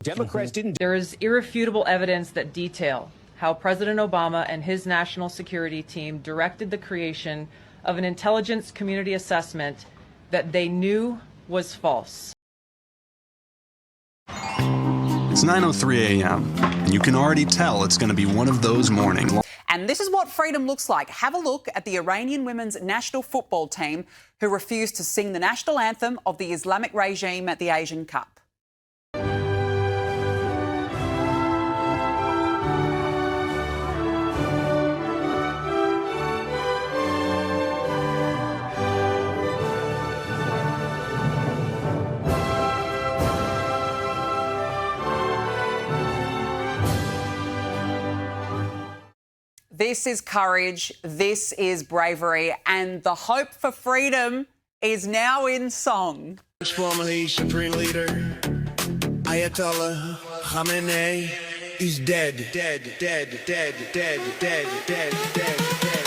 Democrats didn't. There is irrefutable evidence that detail how President Obama and his national security team directed the creation of an intelligence community assessment that they knew was false. It's 9:03 a.m., and you can already tell it's going to be one of those mornings. And this is what freedom looks like. Have a look at the Iranian women's national football team who refused to sing the national anthem of the Islamic regime at the Asian Cup. This is courage, this is bravery, and the hope for freedom is now in song. Formerly Supreme Leader, Ayatollah Khamenei is dead, dead, dead, dead, dead, dead, dead, dead, dead.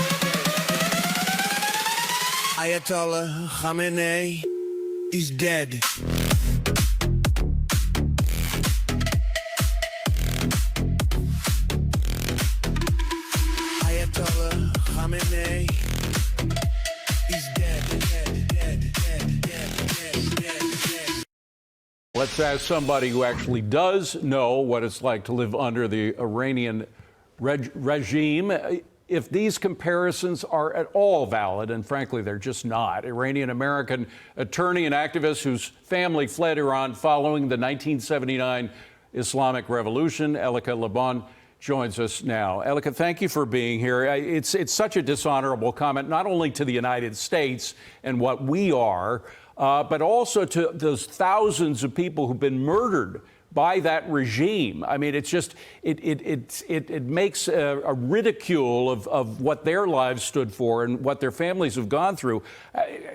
Ayatollah Khamenei is dead. Ayatollah Khamenei is dead, dead, dead, dead, dead, dead, dead. Let's ask somebody who actually does know what it's like to live under the Iranian regime if these comparisons are at all valid, and frankly, they're just not. Iranian-American attorney and activist whose family fled Iran following the 1979 Islamic Revolution, Elika Laban, joins us now. Elika, thank you for being here. It's such a dishonorable comment, not only to the United States and what we are, but also to those thousands of people who've been murdered by that regime. I mean, it's just, it makes a ridicule of what their lives stood for and what their families have gone through.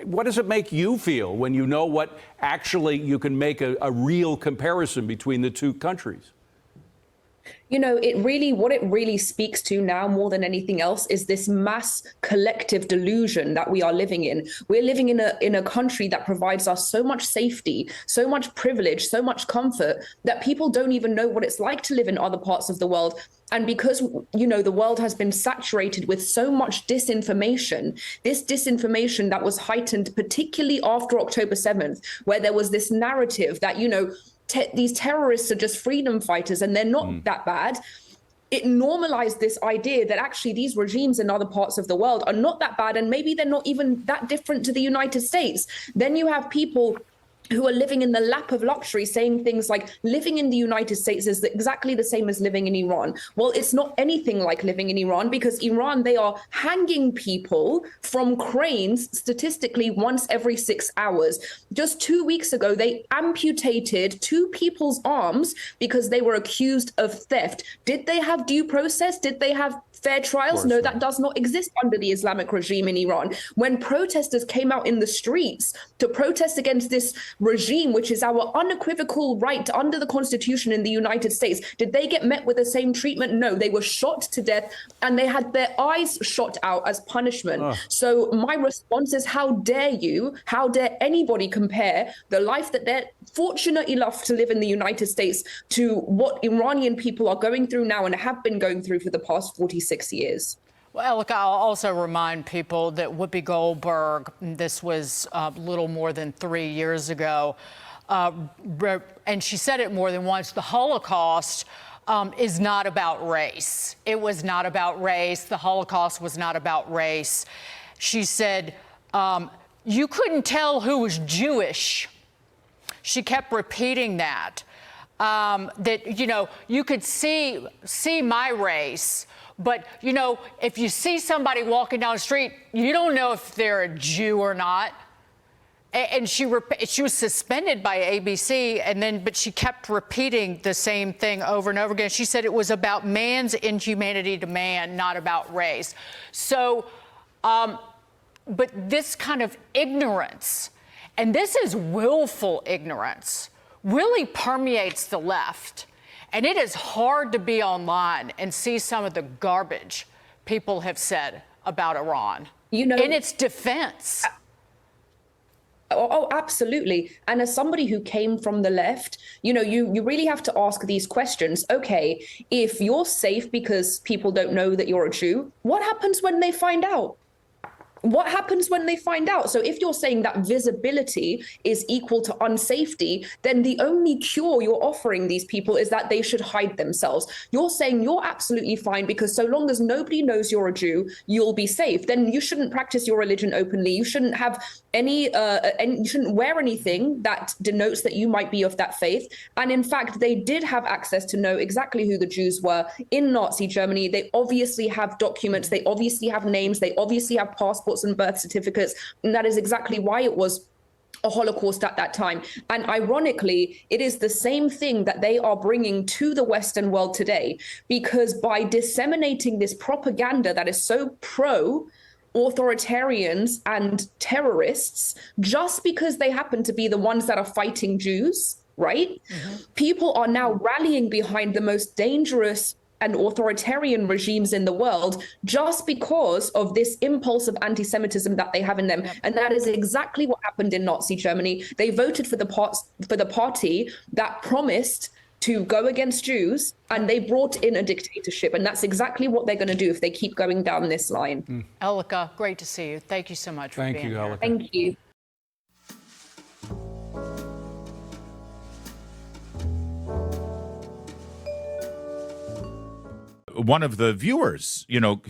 What does it make you feel when you know what actually you can make a real comparison between the two countries? You know, what it really speaks to now more than anything else is this mass collective delusion that we are living in. We're living in a country that provides us so much safety, so much privilege, so much comfort that people don't even know what it's like to live in other parts of the world. And because, you know, the world has been saturated with so much disinformation, this disinformation that was heightened particularly after October 7th, where there was this narrative that, you know, these terrorists are just freedom fighters and they're not that bad. It normalized this idea that actually these regimes in other parts of the world are not that bad and maybe they're not even that different to the United States. Then you have people who are living in the lap of luxury saying things like living in the United States is exactly the same as living in Iran. Well, it's not anything like living in Iran because Iran, they are hanging people from cranes statistically once every 6 hours. Just 2 weeks ago, they amputated 2 people's arms because they were accused of theft. Did they have due process? Did they have fair trials? No, that does not exist under the Islamic regime in Iran. When protesters came out in the streets to protest against this regime, which is our unequivocal right under the Constitution in the United States, did they get met with the same treatment? No, they were shot to death and they had their eyes shot out as punishment. So my response is, how dare you, how dare anybody compare the life that they're fortunate enough to live in the United States to what Iranian people are going through now and have been going through for the past 46 years. Well, look, I'll also remind people that Whoopi Goldberg, this was a little more than 3 years ago, and she said it more than once, the Holocaust is not about race. It was not about race. The Holocaust was not about race. She said, you couldn't tell who was Jewish. She kept repeating that, that, you know, you could see my race. But, you know, if you see somebody walking down the street, you don't know if they're a Jew or not. And she was suspended by ABC, but she kept repeating the same thing over and over again. She said it was about man's inhumanity to man, not about race. So, but this kind of ignorance, and this is willful ignorance, really permeates the left. And it is hard to be online and see some of the garbage people have said about Iran, you know, in its defense. Oh, absolutely. And as somebody who came from the left, you really have to ask these questions. Okay, if you're safe because people don't know that you're a Jew, what happens when they find out? What happens when they find out? So if you're saying that visibility is equal to unsafety, then the only cure you're offering these people is that they should hide themselves. You're saying you're absolutely fine because so long as nobody knows you're a Jew, you'll be safe. Then you shouldn't practice your religion openly. You shouldn't have you shouldn't wear anything that denotes that you might be of that faith. And in fact, they did have access to know exactly who the Jews were in Nazi Germany. They obviously have documents. They obviously have names. They obviously have passports and birth certificates, and that is exactly why it was a Holocaust at that time. And ironically, it is the same thing that they are bringing to the Western world today, because by disseminating this propaganda that is so pro authoritarians and terrorists, just because they happen to be the ones that are fighting Jews, right? People are now rallying behind the most dangerous and authoritarian regimes in the world just because of this impulse of anti-Semitism that they have in them. And that is exactly what happened in Nazi Germany. They voted for the party that promised to go against Jews, and they brought in a dictatorship. And that's exactly what they're going to do if they keep going down this line. Elika, great to see you. Thank you so much for being here. Elika. Thank you. One of the viewers,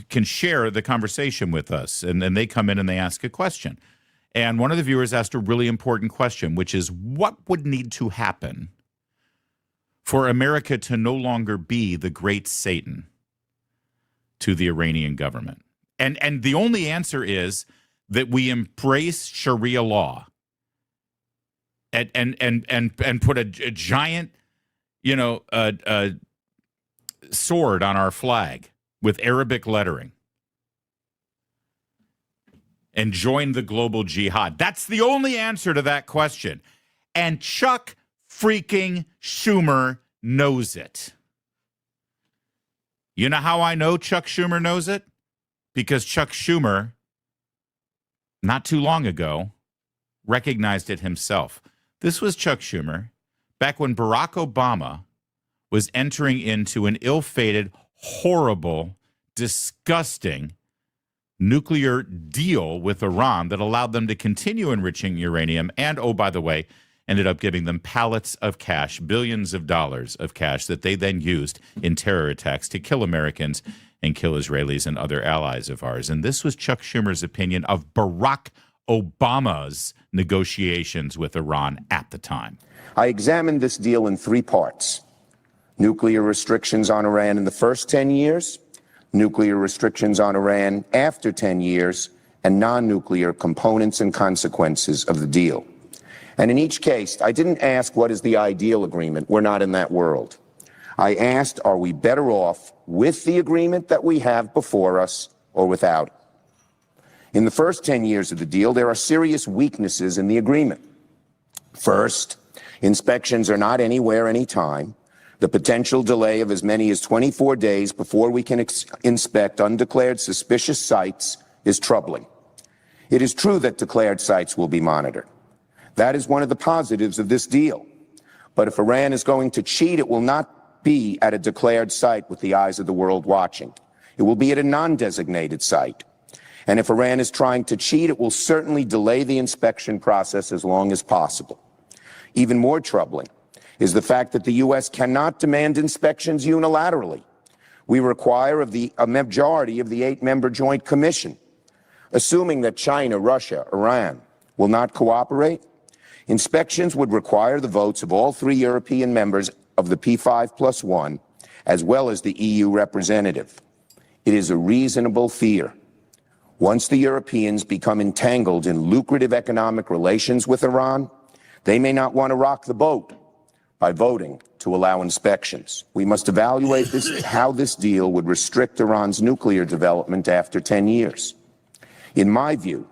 can share the conversation with us, and then they come in and they ask a question. And one of the viewers asked a really important question, which is, what would need to happen for America to no longer be the great Satan to the Iranian government? And the only answer is that we embrace Sharia law and put a giant, sword on our flag with Arabic lettering and join the global jihad. That's the only answer to that question. And Chuck freaking Schumer knows it. You know how I know Chuck Schumer knows it? Because Chuck Schumer, not too long ago, recognized it himself. This was Chuck Schumer back when Barack Obama was entering into an ill-fated, horrible, disgusting nuclear deal with Iran that allowed them to continue enriching uranium and, oh, by the way, ended up giving them pallets of cash, billions of dollars of cash that they then used in terror attacks to kill Americans and kill Israelis and other allies of ours. And this was Chuck Schumer's opinion of Barack Obama's negotiations with Iran at the time. I examined this deal in 3 parts. Nuclear restrictions on Iran in the first 10 years, nuclear restrictions on Iran after 10 years, and non-nuclear components and consequences of the deal. And in each case, I didn't ask what is the ideal agreement. We're not in that world. I asked, are we better off with the agreement that we have before us or without it? In the first 10 years of the deal, there are serious weaknesses in the agreement. First, inspections are not anywhere, anytime. The potential delay of as many as 24 days before we can inspect undeclared suspicious sites is troubling. It is true that declared sites will be monitored. That is one of the positives of this deal. But if Iran is going to cheat, it will not be at a declared site with the eyes of the world watching. It will be at a non-designated site. And if Iran is trying to cheat, it will certainly delay the inspection process as long as possible. Even more troubling is the fact that the U.S. cannot demand inspections unilaterally. We require a majority of the 8-member Joint Commission. Assuming that China, Russia, Iran will not cooperate, inspections would require the votes of all 3 European members of the P5+1, as well as the EU representative. It is a reasonable fear. Once the Europeans become entangled in lucrative economic relations with Iran, they may not want to rock the boat by voting to allow inspections. We must evaluate how this deal would restrict Iran's nuclear development after 10 years. In my view,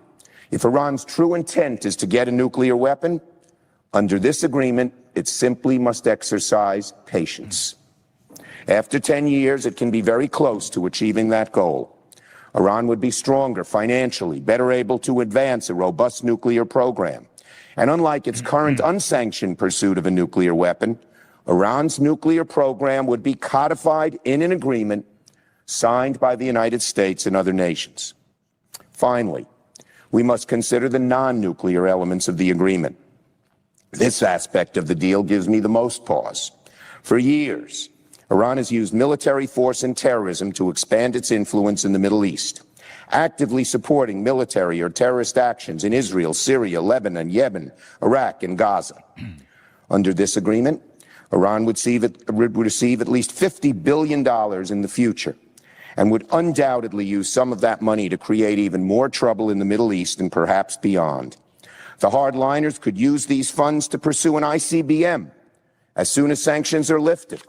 if Iran's true intent is to get a nuclear weapon, under this agreement, it simply must exercise patience. After 10 years, it can be very close to achieving that goal. Iran would be stronger financially, better able to advance a robust nuclear program, And unlike its current unsanctioned pursuit of a nuclear weapon, Iran's nuclear program would be codified in an agreement signed by the United States and other nations. Finally, we must consider the non-nuclear elements of the agreement. This aspect of the deal gives me the most pause. For years, Iran has used military force and terrorism to expand its influence in the Middle East, actively supporting military or terrorist actions in Israel, Syria, Lebanon, Yemen, Iraq, and Gaza. Under this agreement, Iran would receive at least $50 billion in the future and would undoubtedly use some of that money to create even more trouble in the Middle East and perhaps beyond. The hardliners could use these funds to pursue an ICBM as soon as sanctions are lifted,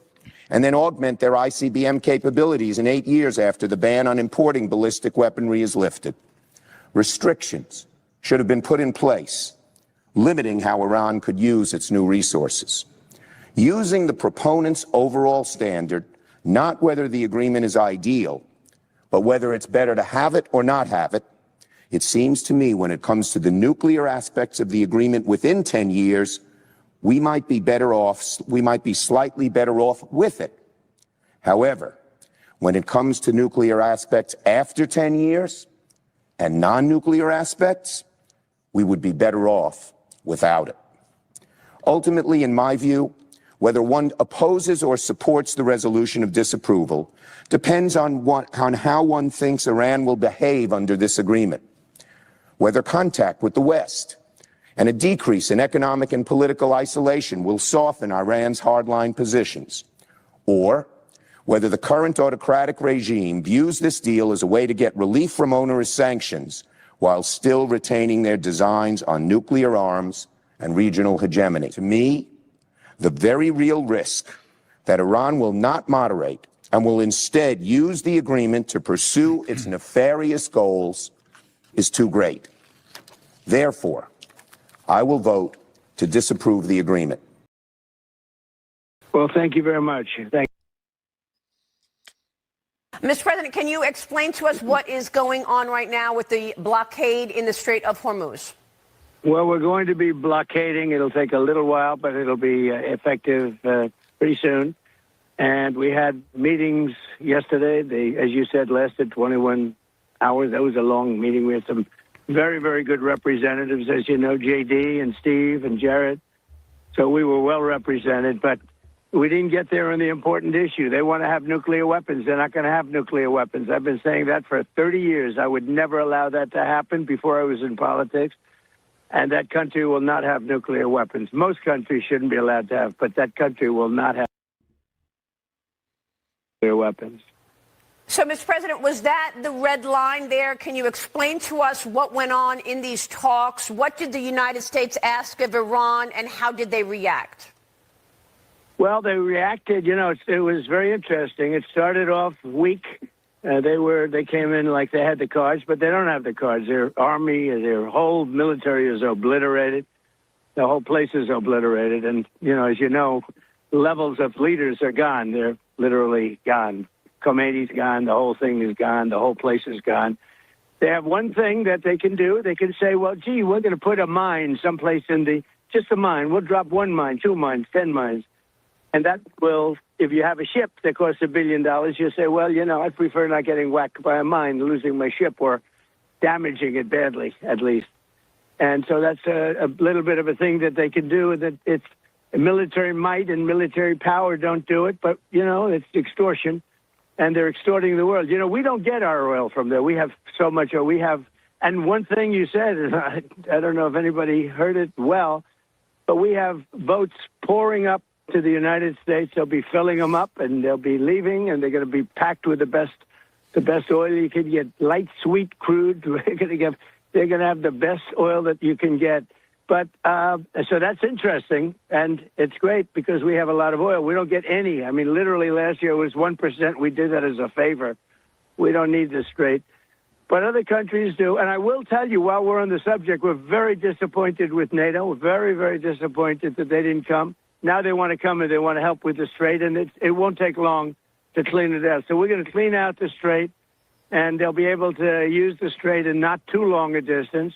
and then augment their ICBM capabilities in 8 years after the ban on importing ballistic weaponry is lifted. Restrictions should have been put in place, limiting how Iran could use its new resources. Using the proponents' overall standard, not whether the agreement is ideal, but whether it's better to have it or not have it, it seems to me when it comes to the nuclear aspects of the agreement within 10 years, we might be slightly better off with it. However, when it comes to nuclear aspects after 10 years and non-nuclear aspects, we would be better off without it. Ultimately, in my view, whether one opposes or supports the resolution of disapproval depends on how one thinks Iran will behave under this agreement. Whether contact with the West and a decrease in economic and political isolation will soften Iran's hardline positions, or whether the current autocratic regime views this deal as a way to get relief from onerous sanctions while still retaining their designs on nuclear arms and regional hegemony. To me, the very real risk that Iran will not moderate and will instead use the agreement to pursue its nefarious goals is too great. Therefore, I will vote to disapprove the agreement. Well, thank you very much. Thank Mr. President, can you explain to us what is going on right now with the blockade in the Strait of Hormuz? Well, we're going to be blockading. It'll take a little while, but it'll be effective pretty soon. And we had meetings yesterday. They, as you said, lasted 21 hours. That was a long meeting. We had some very, very good representatives, as you know, JD and Steve and Jared. So we were well represented, but we didn't get there on the important issue. They want to have nuclear weapons. They're not going to have nuclear weapons. I've been saying that for 30 years. I would never allow that to happen before I was in politics. And that country will not have nuclear weapons. Most countries shouldn't be allowed to have, but that country will not have nuclear weapons. So, Mr. President, was that the red line there? Can you explain to us what went on in these talks? What did the United States ask of Iran, and how did they react? Well, they reacted. You know, it was very interesting. It started off weak. They came in like they had the cards, but they don't have the cards. Their army, their whole military is obliterated. The whole place is obliterated. And, you know, as you know, levels of leaders are gone. They're literally gone. Khomeini's gone. The whole thing is gone. The whole place is gone. They have one thing that they can do. They can say, well, gee, we're going to put a mine someplace just a mine. We'll drop 1 mine, 2 mines, 10 mines. And that will, if you have a ship that costs $1 billion, you say, well, you know, I'd prefer not getting whacked by a mine, losing my ship, or damaging it badly, at least. And so that's a little bit of a thing that they can do. That it's military might and military power don't do it, but, you know, it's extortion. And they're extorting the world. You know, we don't get our oil from there. We have so much oil. We have, and one thing you said, and I don't know if anybody heard it well, but we have boats pouring up to the United States. They'll be filling them up, and they'll be leaving, and they're going to be packed with the best oil you can get. Light, sweet, crude. They're going to have the best oil that you can get. But so that's interesting, and it's great because we have a lot of oil. We don't get any. I mean, literally last year was 1%. We did that as a favor. We don't need the Strait. But other countries do. And I will tell you, while we're on the subject, we're very disappointed with NATO. We're very, very disappointed that they didn't come. Now they want to come and they want to help with the Strait, and it won't take long to clean it out. So we're going to clean out the Strait, and they'll be able to use the Strait in not too long a distance.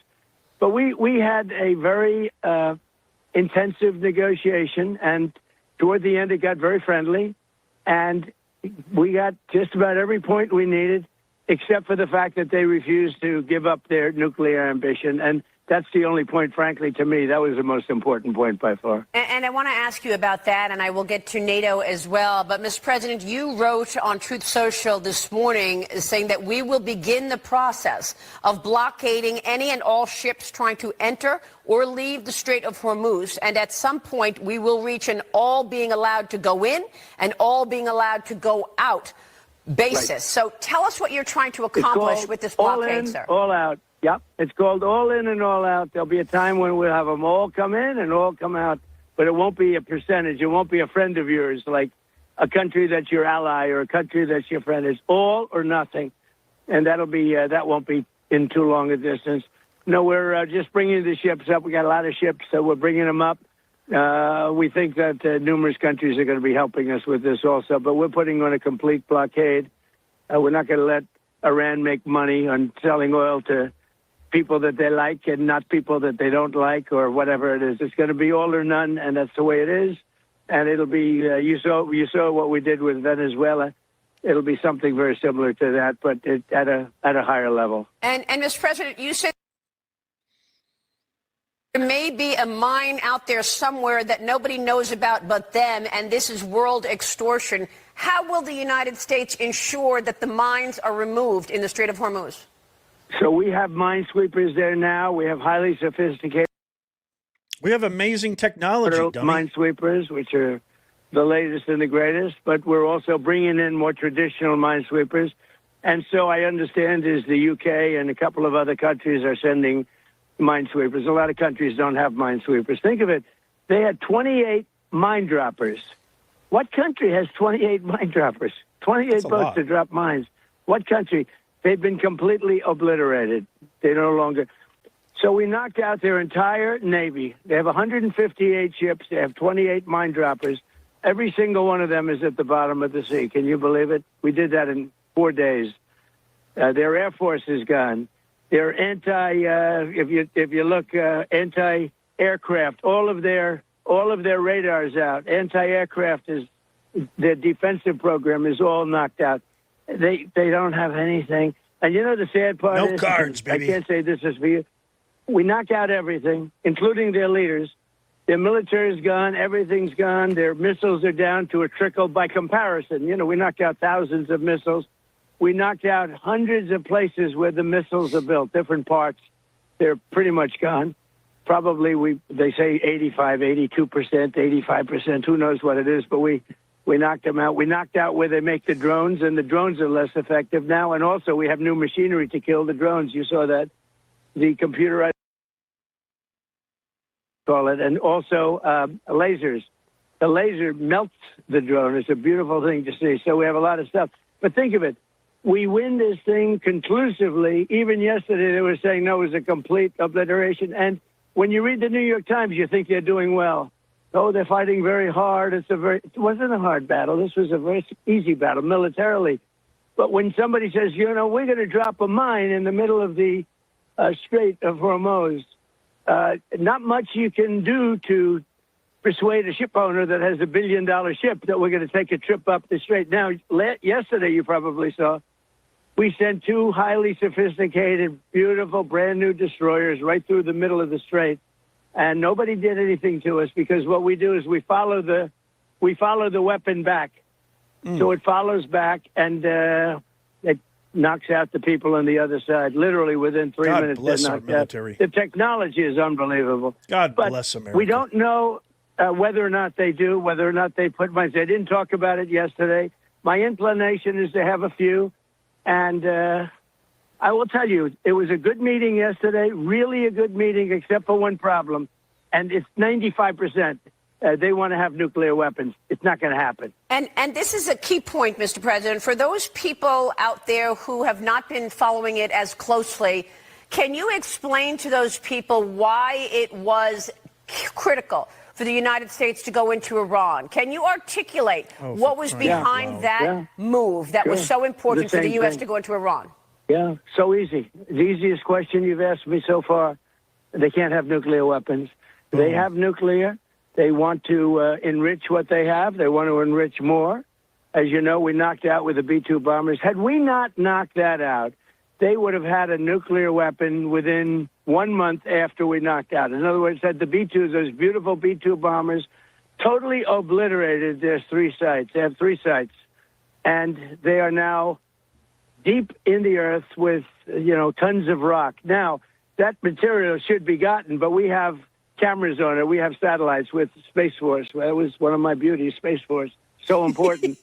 But we had a very intensive negotiation, and toward the end, it got very friendly, and we got just about every point we needed, except for the fact that they refused to give up their nuclear ambition. And that's the only point, frankly, to me. That was the most important point by far. And I want to ask you about that, and I will get to NATO as well. But, Mr. President, you wrote on Truth Social this morning saying that we will begin the process of blockading any and all ships trying to enter or leave the Strait of Hormuz. And at some point, we will reach an all being allowed to go in and all being allowed to go out basis. Right. So tell us what you're trying to accomplish with this blockade, all in, sir. All out. Yep, it's called all in and all out. There'll be a time when we'll have them all come in and all come out, but it won't be a percentage. It won't be a friend of yours, like a country that's your ally or a country that's your friend. It's all or nothing, and that'll be that won't be in too long a distance. No, we're just bringing the ships up. We got a lot of ships, so we're bringing them up. We think that numerous countries are going to be helping us with this also, but we're putting on a complete blockade. We're not going to let Iran make money on selling oil to people that they like and not people that they don't like or whatever it is. It's going to be all or none, and that's the way it is. And it'll be, you saw what we did with Venezuela. It'll be something very similar to that, but at a higher level. And Mr. President, you said there may be a mine out there somewhere that nobody knows about but them, and this is world extortion. How will the United States ensure that the mines are removed in the Strait of Hormuz? So we have minesweepers there now. We have highly sophisticated. We have amazing technology, minesweepers, which are the latest and the greatest. But we're also bringing in more traditional minesweepers. And so I understand is the UK and a couple of other countries are sending minesweepers. A lot of countries don't have minesweepers. Think of it. They had 28 mine droppers. What country has 28 mine droppers? 28 boats to drop mines. What country? They've been completely obliterated. They no longer. So we knocked out their entire Navy. They have 158 ships. They have 28 mine droppers. Every single one of them is at the bottom of the sea. Can you believe it? We did that in 4 days. Their Air Force is gone. Their if you look, anti-aircraft. All of their radars out. Anti-aircraft is their defensive program is all knocked out. They don't have anything. And you know the sad part is, no cards, baby. I can't say this is for you. We knock out everything, including their leaders. Their military is gone. Everything's gone. Their missiles are down to a trickle by comparison. You know, we knocked out thousands of missiles. We knocked out hundreds of places where the missiles are built, different parts. They're pretty much gone. Probably they say 85, 82%, 85%. Who knows what it is, but we knocked them out. We knocked out where they make the drones, and the drones are less effective now. And also, we have new machinery to kill the drones. You saw that. The computerized, call it, and also lasers. The laser melts the drone. It's a beautiful thing to see. So we have a lot of stuff. But think of it. We win this thing conclusively. Even yesterday, they were saying, no, it was a complete obliteration. And when you read the New York Times, you think they're doing well. Oh, they're fighting very hard. It wasn't a hard battle. This was a very easy battle militarily. But when somebody says, you know, we're going to drop a mine in the middle of the Strait of Hormuz, not much you can do to persuade a ship owner that has $1 billion ship that we're going to take a trip up the strait. Now, yesterday, you probably saw, we sent 2 highly sophisticated, beautiful, brand new destroyers right through the middle of the strait. And nobody did anything to us because what we do is we follow the weapon back. So it follows back and it knocks out the people on the other side. Literally within 3 minutes. Bless our military. The technology is unbelievable. God bless America. We don't know whether or not they do, whether or not they put mines. They didn't talk about it yesterday. My inclination is to have a few. And I will tell you, it was a good meeting yesterday, really a good meeting, except for one problem. And it's 95%. They want to have nuclear weapons. It's not going to happen. And this is a key point, Mr. President. For those people out there who have not been following it as closely, can you explain to those people why it was critical for the United States to go into Iran? Can you articulate what was behind that move that was so important for the U.S. to go into Iran? Yeah, so easy. The easiest question you've asked me so far. They can't have nuclear weapons. They have nuclear. They want to enrich what they have. They want to enrich more. As you know, we knocked out with the B-2 bombers. Had we not knocked that out, they would have had a nuclear weapon within 1 month after we knocked out. In other words, had the B-2s, those beautiful B-2 bombers, totally obliterated their 3 sites. They have 3 sites. And they are now deep in the earth with, tons of rock. Now, that material should be gotten, but we have cameras on it. We have satellites with Space Force. That was one of my beauties, Space Force. So important.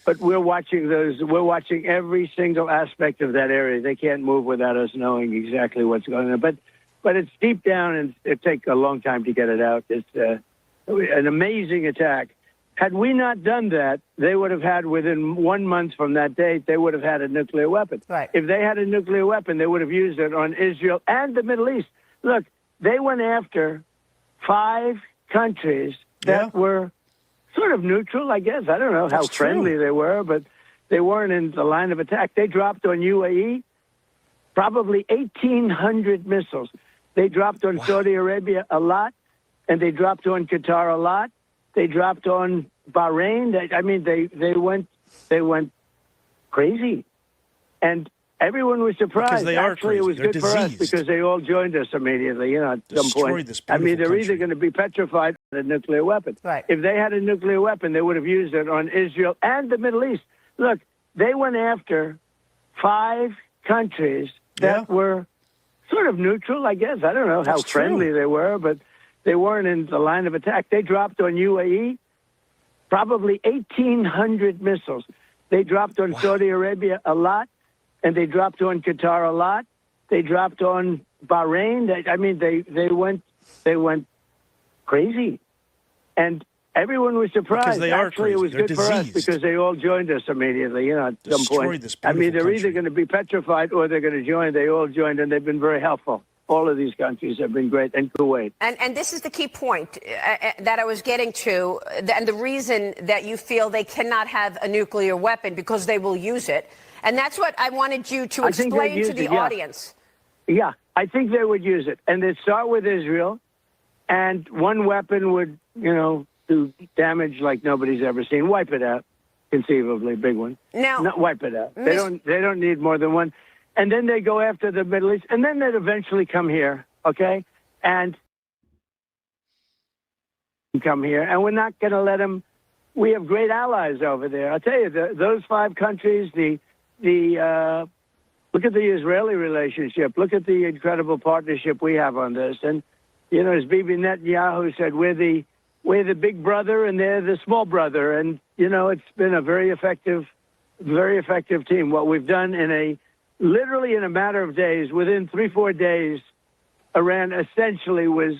But we're watching those. We're watching every single aspect of that area. They can't move without us knowing exactly what's going on. But it's deep down, and it takes a long time to get it out. It's an amazing attack. Had we not done that, they would have had, within 1 month from that date, they would have had a nuclear weapon. Right. If they had a nuclear weapon, they would have used it on Israel and the Middle East. Look, they went after 5 countries that were sort of neutral, I guess. I don't know how friendly they were, but they weren't in the line of attack. They dropped on UAE probably 1,800 missiles. They dropped on Saudi Arabia a lot, and they dropped on Qatar a lot. They dropped on Bahrain. They went crazy, and everyone was surprised. Actually, it was good for us because they all joined us immediately. At some point. They're either going to be petrified or a nuclear weapon. Right. If they had a nuclear weapon, they would have used it on Israel and the Middle East. Look, they went after 5 countries that were sort of neutral, I guess. I don't know how friendly they were, but they weren't in the line of attack. They dropped on UAE probably 1,800 missiles. They dropped on Saudi Arabia a lot, and they dropped on Qatar a lot. They dropped on Bahrain. They went crazy, and everyone was surprised. Actually, it was good for us because they all joined us immediately. At some point. They're either going to be petrified or they're going to join. They all joined, and they've been very helpful. All of these countries have been great, and Kuwait. And this is the key point that I was getting to, and the reason that you feel they cannot have a nuclear weapon because they will use it. And that's what I wanted you to explain to the audience. Yeah, I think they would use it. And they'd start with Israel, and one weapon would, do damage like nobody's ever seen. Wipe it out, conceivably, big one. Now, wipe it out. They don't need more than one. And then they go after the Middle East, and then they'd eventually come here, okay? And come here, and we're not going to let them. We have great allies over there. I'll tell you, those 5 countries, look at the Israeli relationship. Look at the incredible partnership we have on this. And, as Bibi Netanyahu said, we're the big brother, and they're the small brother. And, it's been a very effective team. What we've done literally in a matter of days, within 3-4 days, Iran essentially was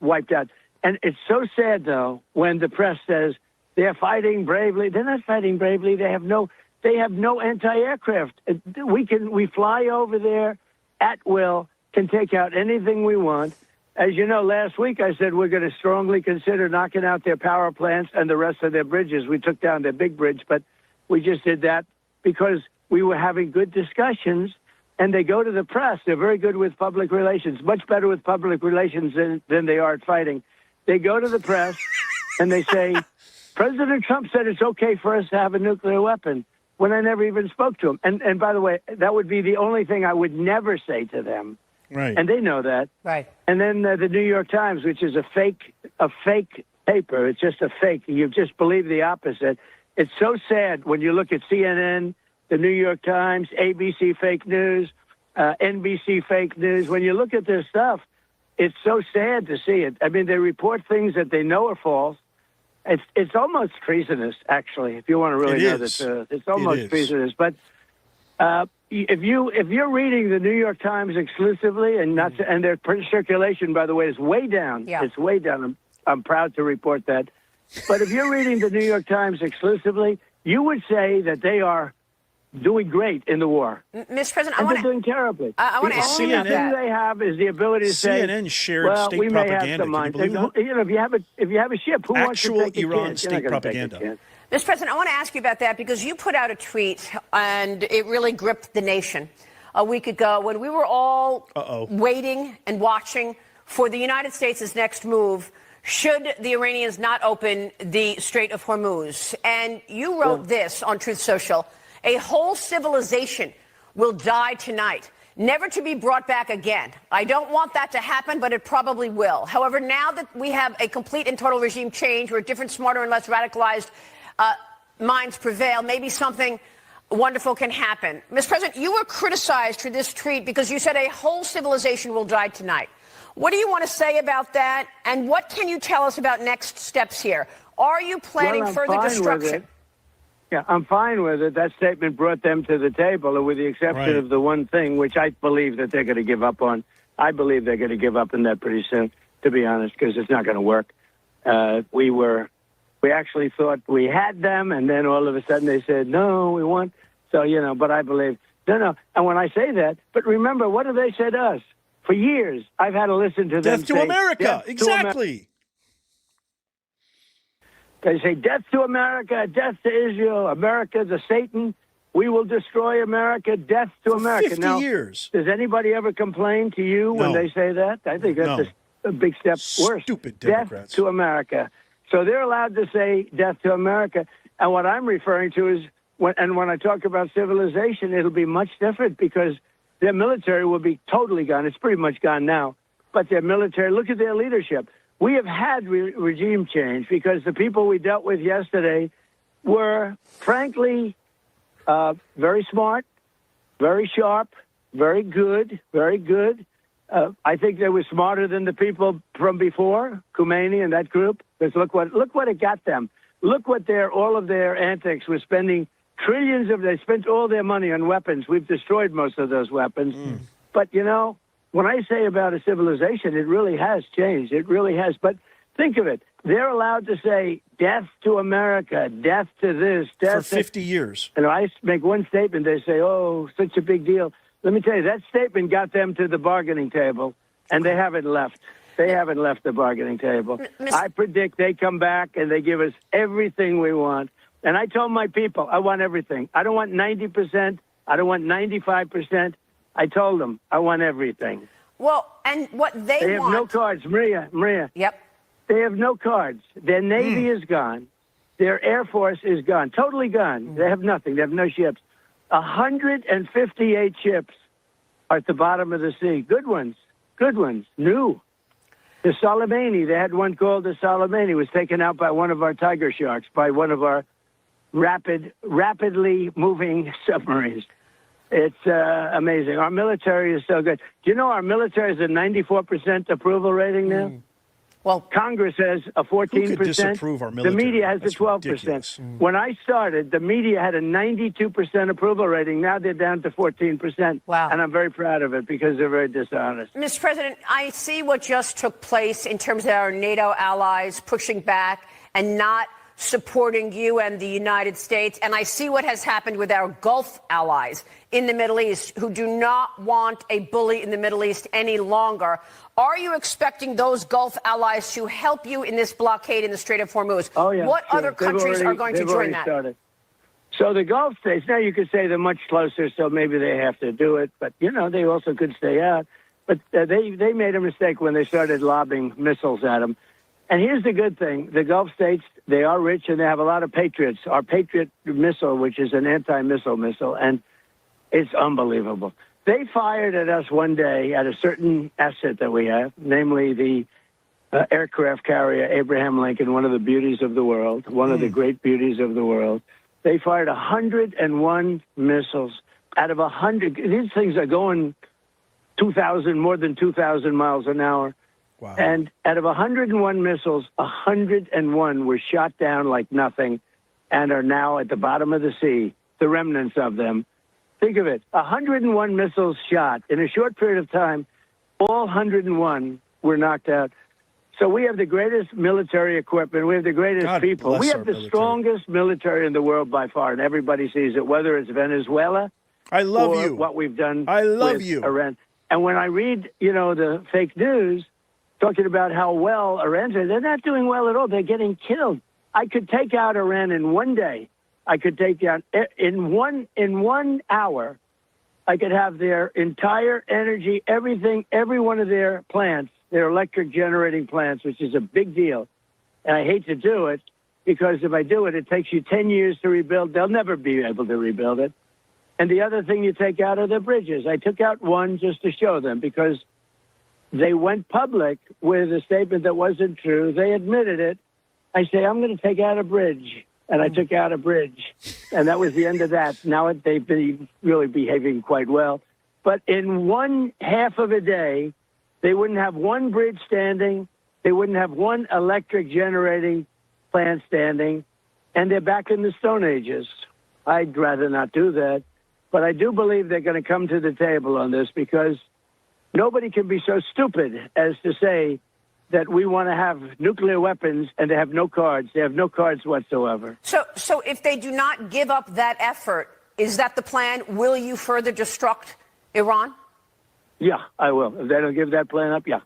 wiped out. And it's so sad, though, when the press says they're fighting bravely. They're not fighting bravely. They have no anti-aircraft. We fly over there at will, can take out anything we want. As you know, last week I said we're going to strongly consider knocking out their power plants and the rest of their bridges. We took down their big bridge, but we just did that because we were having good discussions, and they go to the press. They're very good with public relations, much better with public relations than they are at fighting. They go to the press, and they say, President Trump said it's okay for us to have a nuclear weapon, when I never even spoke to him. And by the way, that would be the only thing I would never say to them. Right. And they know that. Right. And then the New York Times, which is a fake paper. It's just a fake. You just believe the opposite. It's so sad when you look at CNN, the New York Times, ABC fake news, NBC fake news. When you look at this stuff, it's so sad to see it. They report things that they know are false. It's almost treasonous, actually, if you want to really know the truth. It's almost treasonous. But if you're reading the New York Times exclusively, and their circulation, by the way, is way down. Yeah. It's way down. I'm proud to report that. But if you're reading the New York Times exclusively, you would say that they are doing great in the war. Mr. President, they're doing terribly. I want to ask you about the only thing they have is the ability to say, CNN shared well, state we may propaganda. have some Can you believe that? if you have a ship, who wants to take Iran a chance? state propaganda. Mr. President, I want to ask you about that because you put out a tweet and it really gripped the nation a week ago when we were all waiting and watching for the United States' next move should the Iranians not open the Strait of Hormuz. And you wrote this on Truth Social: a whole civilization will die tonight, never to be brought back again. I don't want that to happen, but it probably will. However, now that we have a complete and total regime change where different, smarter, and less radicalized minds prevail, maybe something wonderful can happen. Mr. President, you were criticized for this tweet because you said a whole civilization will die tonight. What do you want to say about that? And what can you tell us about next steps here? Are you planning further destruction? Yeah, I'm fine with it. That statement brought them to the table, with the exception of the one thing, which I believe that they're going to give up on. I believe they're going to give up on that pretty soon, to be honest, because it's not going to work. We actually thought we had them, and then all of a sudden they said, no, we want. So, but I believe, no. And when I say that, but remember, what have they said to us? For years, I've had to listen to them Death to America. Exactly. They say, death to America, death to Israel, America, the Satan, we will destroy America, death to America. 50 years. Does anybody ever complain to you when they say that? I think that's a big step worse. Stupid Democrats. Death to America. So they're allowed to say death to America. And what I'm referring to is, when I talk about civilization, it'll be much different because their military will be totally gone. It's pretty much gone now. But their military, look at their leadership. We have had regime change because the people we dealt with yesterday were, frankly, very smart, very sharp, very good, very good. I think they were smarter than the people from before, Khomeini and that group. Because look what it got them. Look what all of their antics were spending trillions of. They spent all their money on weapons. We've destroyed most of those weapons. But when I say about a civilization, it really has changed. It really has. But think of it. They're allowed to say death to America, death to this, death for 50 years. And I make one statement. They say, oh, such a big deal. Let me tell you, that statement got them to the bargaining table, and they haven't left. They haven't left the bargaining table. I predict they come back and they give us everything we want. And I told my people, I want everything. I don't want 90%. I don't want 95%. I told them, I want everything. Well, and what they have want... no cards, Maria. Yep. They have no cards. Their Navy is gone. Their Air Force is gone. Totally gone. They have nothing. They have no ships. 158 ships are at the bottom of the sea. Good ones. New. The Soleimani, they had one called the Soleimani, was taken out by one of our Tiger Sharks, by one of our rapidly moving submarines. It's amazing. Our military is so good. Do you know our military is a 94% approval rating now? Well, Congress has a 14%. Who could disapprove our military? The media has That's a 12%. ridiculous. When I started, the media had a 92% approval rating. Now they're down to 14%. Wow. And I'm very proud of it because they're very dishonest. Mr. President, I see what just took place in terms of our NATO allies pushing back and not supporting you and the United States. And I see what has happened with our Gulf allies in the Middle East who do not want a bully in the Middle East any longer. Are you expecting those Gulf allies to help you in this blockade in the Strait of Hormuz? Oh, yeah. What other countries are going to join that? Started. So the Gulf states, now you could say they're much closer, so maybe they have to do it. But, they also could stay out. But they made a mistake when they started lobbing missiles at them. And here's the good thing. The Gulf states, they are rich and they have a lot of Patriots. Our Patriot missile, which is an anti-missile missile, and it's unbelievable. They fired at us one day at a certain asset that we have, namely the aircraft carrier Abraham Lincoln, one of the beauties of the world, one of the great beauties of the world. They fired 101 missiles out of 100. These things are going more than 2,000 miles an hour. Wow. And out of 101 missiles, 101 were shot down like nothing and are now at the bottom of the sea, the remnants of them. Think of it, 101 missiles shot in a short period of time, all 101 were knocked out. So we have the greatest military equipment. We have the greatest people. We have the strongest military in the world by far, and everybody sees it, whether it's Venezuela or what we've done with Iran. And when I read, the fake news, talking about how well Iran's doing. They're not doing well at all. They're getting killed. I could take out Iran in one day. I could take down in one hour. I could have their entire energy, everything, every one of their plants, their electric generating plants, which is a big deal. And I hate to do it because if I do it, it takes you 10 years to rebuild. They'll never be able to rebuild it. And the other thing you take out are the bridges. I took out one just to show them because they went public with a statement that wasn't true. They admitted it. I say, I'm going to take out a bridge. And I took out a bridge. And that was the end of that. Now they've been really behaving quite well. But in one half of a day, they wouldn't have one bridge standing. They wouldn't have one electric generating plant standing. And they're back in the Stone Ages. I'd rather not do that. But I do believe they're going to come to the table on this because nobody can be so stupid as to say that we want to have nuclear weapons and they have no cards. They have no cards whatsoever. So if they do not give up that effort, is that the plan? Will you further destruct Iran? Yeah, I will. If they don't give that plan up, yeah.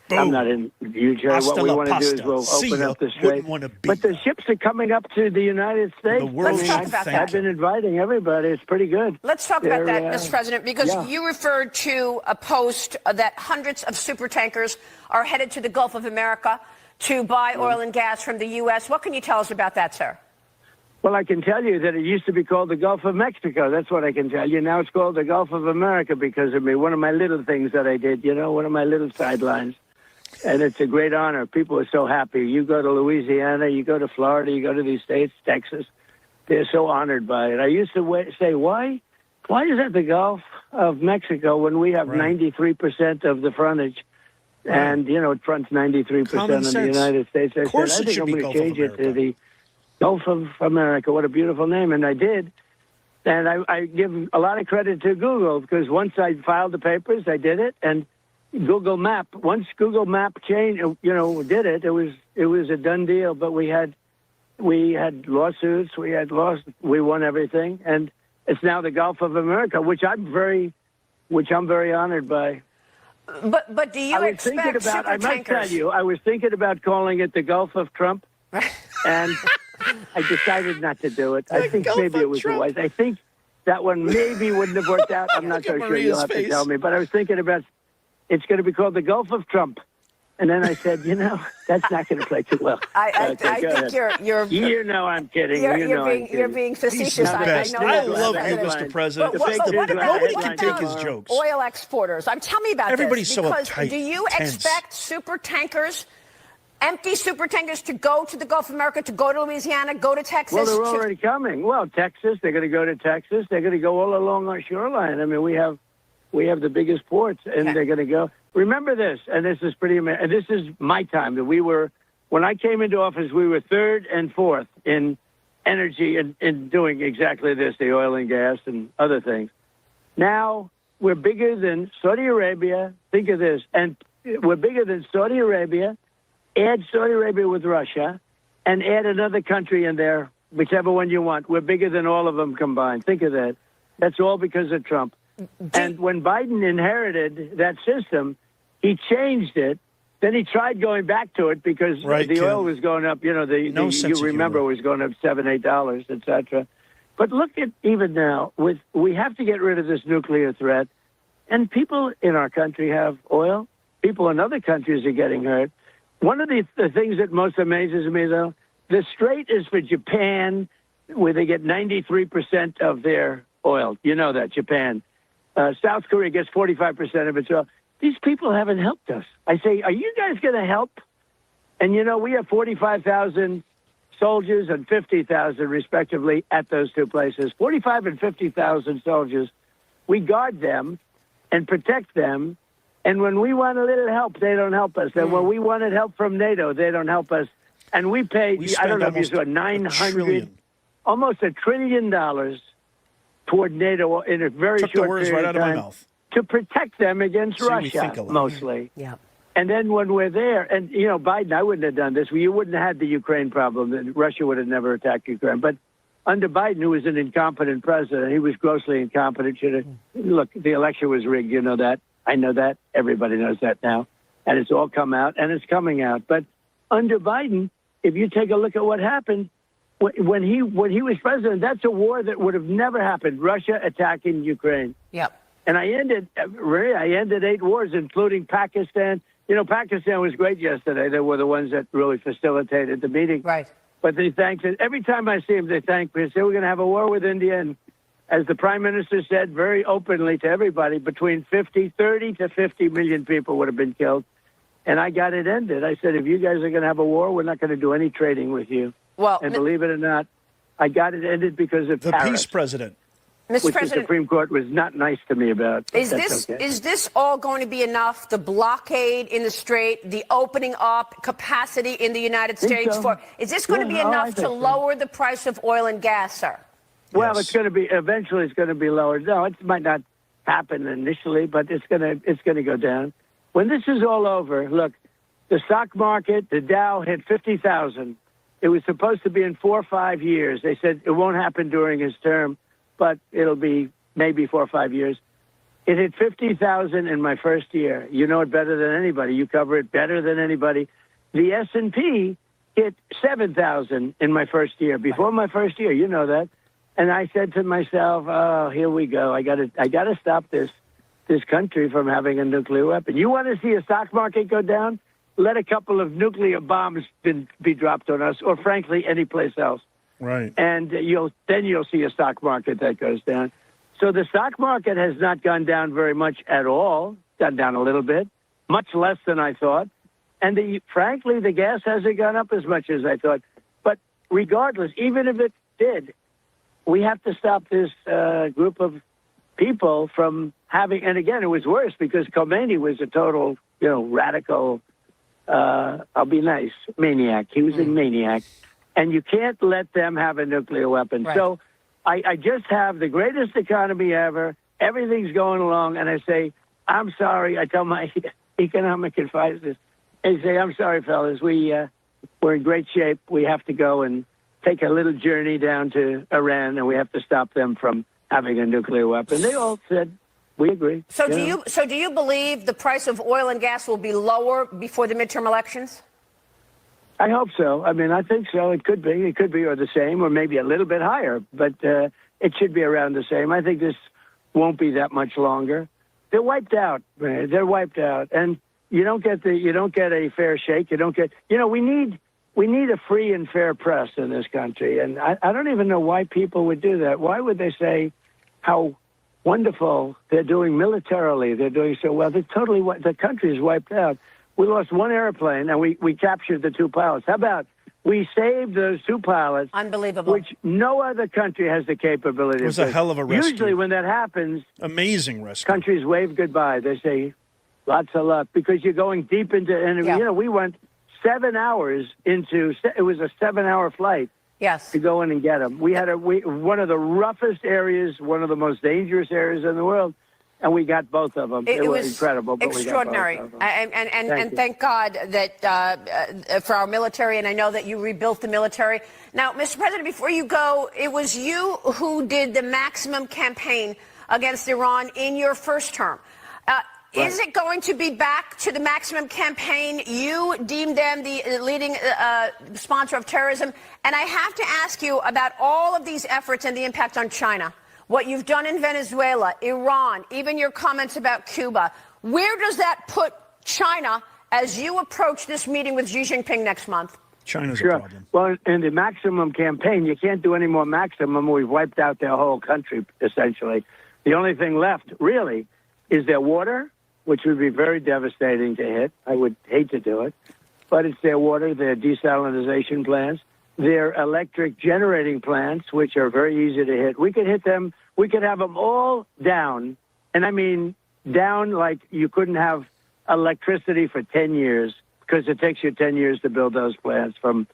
Boom. I'm not in huge hurry. What we want to do is we'll open up the strait. But the ships are coming up to the United States. Let's talk about that. I've been inviting everybody. It's pretty good. Let's talk about that, Mr. President, because you referred to a post that hundreds of super tankers are headed to the Gulf of America to buy oil and gas from the U.S. What can you tell us about that, sir? Well, I can tell you that it used to be called the Gulf of Mexico. That's what I can tell you. Now it's called the Gulf of America because of me. One of my little things that I did, one of my little sidelines. And it's a great honor. People are so happy. You go to Louisiana, you go to Florida, you go to these states, Texas. They're so honored by it. I used to say, why is that the Gulf of Mexico when we have 93% of the frontage? And, it fronts 93% of the United States. I said, I think I'm going to change it to the Gulf of America. What a beautiful name. And I did. And I give a lot of credit to Google because once I filed the papers, I did it. And Google Map, once Google Map changed, did it, it was a done deal. But we had lawsuits, we won everything, and it's now the Gulf of America, which I'm very honored by. But do you expect super I might tankers? tell you, I was thinking about calling it the Gulf of Trump, and I decided not to do it. I think maybe it was wise. I think that one maybe wouldn't have worked out. I'm not so sure. You'll have to tell me. But I was thinking about. It's going to be called the Gulf of Trump. And then I said, that's not going to play too well. I think you're I'm kidding. You're being facetious. I love you, Mr. President. Nobody can take his jokes. Oil exporters. Tell me about Everybody's this. so Because uptight, do you tense. expect super tankers, empty super tankers, to go to the Gulf of America, to go to Louisiana, go to Texas? Well, they're already coming. Well, Texas, they're going to go to Texas. They're going to go all along our shoreline. I mean, we have the biggest ports, and they're going to go. Remember this, and this is pretty amazing. And this is my time. That when I came into office, we were third and fourth in energy and in doing exactly this, the oil and gas and other things. Now we're bigger than Saudi Arabia. Think of this, and we're bigger than Saudi Arabia. Add Saudi Arabia with Russia, and add another country in there, whichever one you want. We're bigger than all of them combined. Think of that. That's all because of Trump. And when Biden inherited that system, he changed it. Then he tried going back to it because the oil was going up. You remember it was going up $7, $8, et cetera. But look at even now. We have to get rid of this nuclear threat. And people in our country have oil. People in other countries are getting hurt. One of the things that most amazes me, though, the Strait is for Japan, where they get 93% of their oil. You know that, Japan. South Korea gets 45% of its oil. These people haven't helped us. I say, are you guys going to help? And, we have 45,000 soldiers and 50,000, respectively, at those two places. 45 and 50,000 soldiers. We guard them and protect them. And when we want a little help, they don't help us. And when we wanted help from NATO, they don't help us. And we pay, I don't know if you saw, almost $1 trillion toward NATO in a very short period of time to protect them against Russia, mostly. Yeah. And then when we're there, and, Biden, I wouldn't have done this. You wouldn't have had the Ukraine problem. Russia would have never attacked Ukraine. But under Biden, who was an incompetent president, he was grossly incompetent. Look, the election was rigged. You know that. I know that. Everybody knows that now. And it's all come out, and it's coming out. But under Biden, if you take a look at what happened, when he was president, that's a war that would have never happened. Russia attacking Ukraine. Yep. And I ended 8 wars, including Pakistan. You know, Pakistan was great yesterday. They were the ones that really facilitated the meeting. Right. But they thanked it. Every time I see them, they thank me. They say, we're going to have a war with India. And as the prime minister said very openly to everybody, between 30 to 50 million people would have been killed. And I got it ended. I said, if you guys are going to have a war, we're not going to do any trading with you. Well, and believe it or not, I got it ended because of The tariffs, peace president. Mr. which the President, Supreme Court was not nice to me about. is this all going to be enough? The blockade in the Strait, the opening up capacity in the United States so. is this going to be I enough think to so. lower the price of oil and gas, sir? Well, Yes. it's going to be eventually. It's going to be lowered. No, it might not happen initially, but it's going to go down. When this is all over, look, the stock market, the Dow hit 50,000. It was supposed to be in 4 or 5 years. They said it won't happen during his term, but it'll be maybe 4 or 5 years. It hit 50,000 in my first year. You know it better than anybody. You cover it better than anybody. The S&P hit 7,000 in my first year. Before my first year, you know that. And I said to myself, "Oh, here we go. I got to stop this country from having a nuclear weapon." You want to see a stock market go down? Let a couple of nuclear bombs be dropped on us, or frankly, any place else. Right. And you'll see a stock market that goes down. So the stock market has not gone down very much at all. Gone down a little bit, much less than I thought. And frankly, the gas hasn't gone up as much as I thought. But regardless, even if it did, we have to stop this group of people from having. And again, it was worse because Khomeini was a total, radical. I'll be nice, maniac. He was a maniac. And you can't let them have a nuclear weapon. Right. So I just have the greatest economy ever. Everything's going along. And I say, I'm sorry. I tell my economic advisors, I say, I'm sorry, fellas. We're in great shape. We have to go and take a little journey down to Iran, and we have to stop them from having a nuclear weapon. They all said, we agree. So do you believe the price of oil and gas will be lower before the midterm elections? I hope so. I mean, I think so. It could be. It could be or the same or maybe a little bit higher, but it should be around the same. I think this won't be that much longer. They're wiped out, man. They're wiped out. And you don't get a fair shake. You don't get, we need a free and fair press in this country. And I don't even know why people would do that. Why would they say how wonderful they're doing militarily? They're doing so well. The country is wiped out. We lost one airplane, and we captured the 2 pilots. How about we saved those 2 pilots? Unbelievable. Which no other country has the capability of. It was a hell of a rescue. Usually when that happens, Amazing rescue. countries wave goodbye. They say, lots of luck, because you're going deep into, and we went 7 hours into, it was a 7-hour flight. Yes. To go in and get them. We had one of the roughest areas, one of the most dangerous areas in the world, and we got both of them. It was incredible. But extraordinary. We got both of them. And thank God that for our military, and I know that you rebuilt the military. Now, Mr. President, before you go, it was you who did the maximum campaign against Iran in your first term. Is it going to be back to the maximum campaign? You deemed them the leading sponsor of terrorism. And I have to ask you about all of these efforts and the impact on China. What you've done in Venezuela, Iran, even your comments about Cuba. Where does that put China as you approach this meeting with Xi Jinping next month? China's a problem. Well, in the maximum campaign, you can't do any more maximum. We've wiped out their whole country, essentially. The only thing left, really, is their water, which would be very devastating to hit. I would hate to do it. But it's their water, their desalinization plants, their electric generating plants, which are very easy to hit. We could hit them. We could have them all down. And I mean down like you couldn't have electricity for 10 years, because it takes you 10 years to build those plants from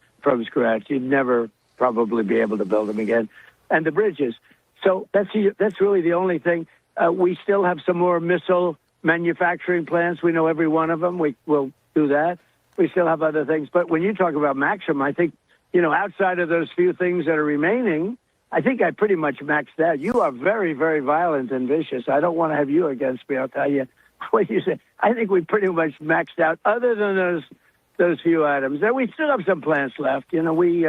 scratch. You'd never probably be able to build them again. And the bridges. So that's really the only thing. We still have some more missile manufacturing plants. We know every one of them. We will do that. We still have other things. But when you talk about maximum, I think, outside of those few things that are remaining, I think I pretty much maxed out. You are very, very violent and vicious. I don't want to have you against me. I'll tell you what you say. I think we pretty much maxed out, other than those few items. And we still have some plants left. We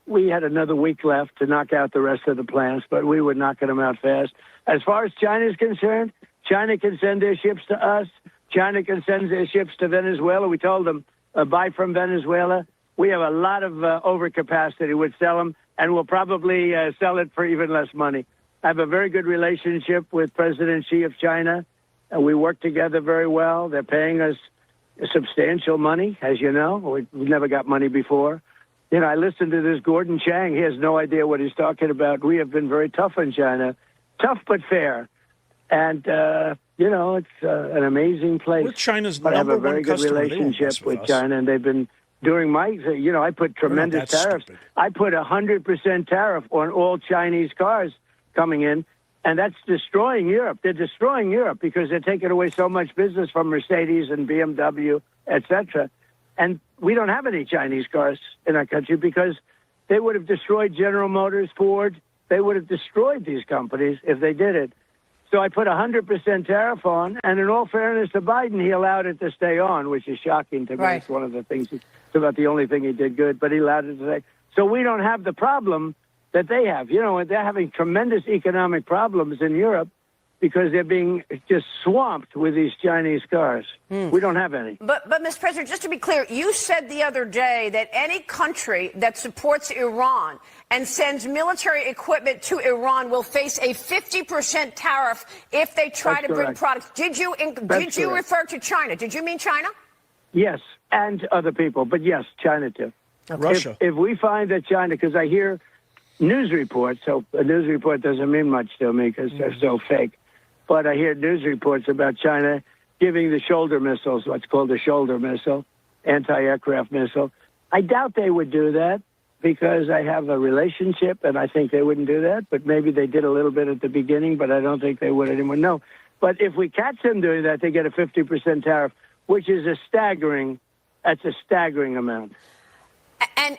we had another week left to knock out the rest of the plants, but we were knocking them out fast. As far as China is concerned, China can send their ships to us. China can send their ships to Venezuela. We told them, buy from Venezuela. We have a lot of overcapacity. We'd sell them, and we'll probably sell it for even less money. I have a very good relationship with President Xi of China. We work together very well. They're paying us substantial money, as you know. We've never got money before. You know, I listened to this Gordon Chang. He has no idea what he's talking about. We have been very tough on China. Tough but fair. And, you know, it's an amazing place. We're China's but I have a number very one good customer. relationship with China, and they've been doing my, you know, I put tremendous tariffs. I put 100% tariff on all Chinese cars coming in, and that's destroying Europe. They're destroying Europe because they're taking away so much business from Mercedes and BMW, et cetera. And we don't have any Chinese cars in our country because they would have destroyed General Motors, Ford. They would have destroyed these companies if they did it. So I put 100% tariff on, and in all fairness to Biden, he allowed it to stay on, which is shocking to me. Right. It's one of the things, it's about the only thing he did good, but he allowed it to stay. So we don't have the problem that they have. You know, they're having tremendous economic problems in Europe because they're being just swamped with these Chinese cars. We don't have any. But, Mr. President, just to be clear, you said the other day that any country that supports Iran and sends military equipment to Iran will face a 50% tariff if they try That's to bring correct. products. Did you That's correct. refer to China? Did you mean China? Yes, and other people, but yes, China too. Russia. If we find that China, because I hear news reports, so a news report doesn't mean much to me because they're so fake, but I hear news reports about China giving the shoulder missiles, what's called a shoulder missile, anti-aircraft missile. I doubt they would do that because I have a relationship and I think they wouldn't do that, but maybe they did a little bit at the beginning, but I don't think they would anymore. No, but if we catch them doing that, they get a 50% tariff, which is that's a staggering amount.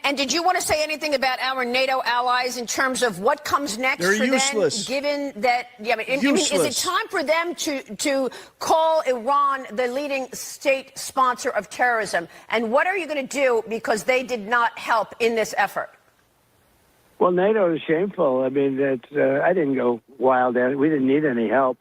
And did you want to say anything about our NATO allies in terms of what comes next They're for useless. them, given that, I mean, is it time for them to call Iran the leading state sponsor of terrorism? And what are you going to do because they did not help in this effort? Well, NATO is shameful. I mean, I didn't go wild at it. We didn't need any help.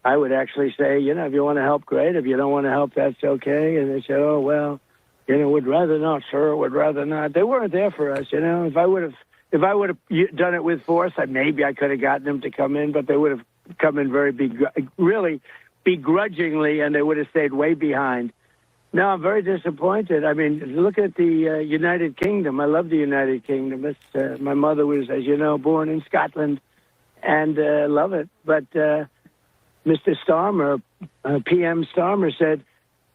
I would actually say, you know, if you want to help, great. If you don't want to help, that's okay. And they said, oh, well, you know, would rather not, sir, would rather not. They weren't there for us, you know. If I would have done it with force, maybe I could have gotten them to come in, but they would have come in really begrudgingly, and they would have stayed way behind. No, I'm very disappointed. I mean, look at the United Kingdom. I love the United Kingdom. It's, my mother was, as you know, born in Scotland, and love it. But Mr. Starmer, PM Starmer said,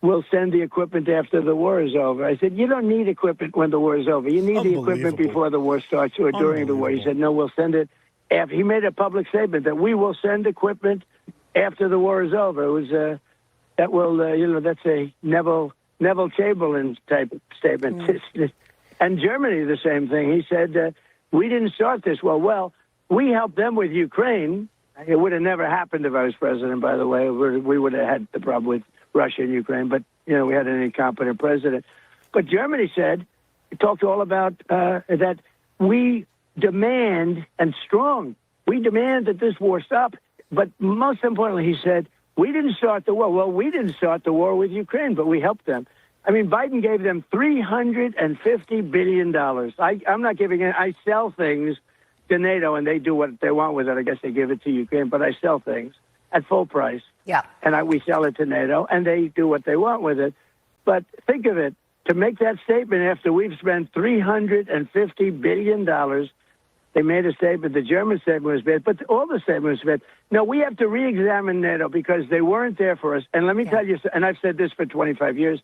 we'll send the equipment after the war is over. I said, you don't need equipment when the war is over. You need the equipment before the war starts or during the war. He said, no, we'll send it after. He made a public statement that we will send equipment after the war is over. It was that will, you know, that's a Neville Chamberlain type statement. And Germany, the same thing. He said, we didn't start this. Well, we helped them with Ukraine. It would have never happened if I was president, by the way. We would have had the problem with Russia and Ukraine, but, you know, we had an incompetent president. But Germany said, it talked all about that we demand, and strong, we demand that this war stop. But most importantly, he said, we didn't start the war. Well, we didn't start the war with Ukraine, but we helped them. I mean, Biden gave them $350 billion. I'm not giving it. I sell things to NATO, and they do what they want with it. I guess they give it to Ukraine, but I sell things at full price. Yeah. And we sell it to NATO, and they do what they want with it. But think of it, to make that statement after we've spent $350 billion, they made a statement. The German statement was bad, but all the statements were bad. No, we have to re-examine NATO because they weren't there for us. And let me tell you, and I've said this for 25 years,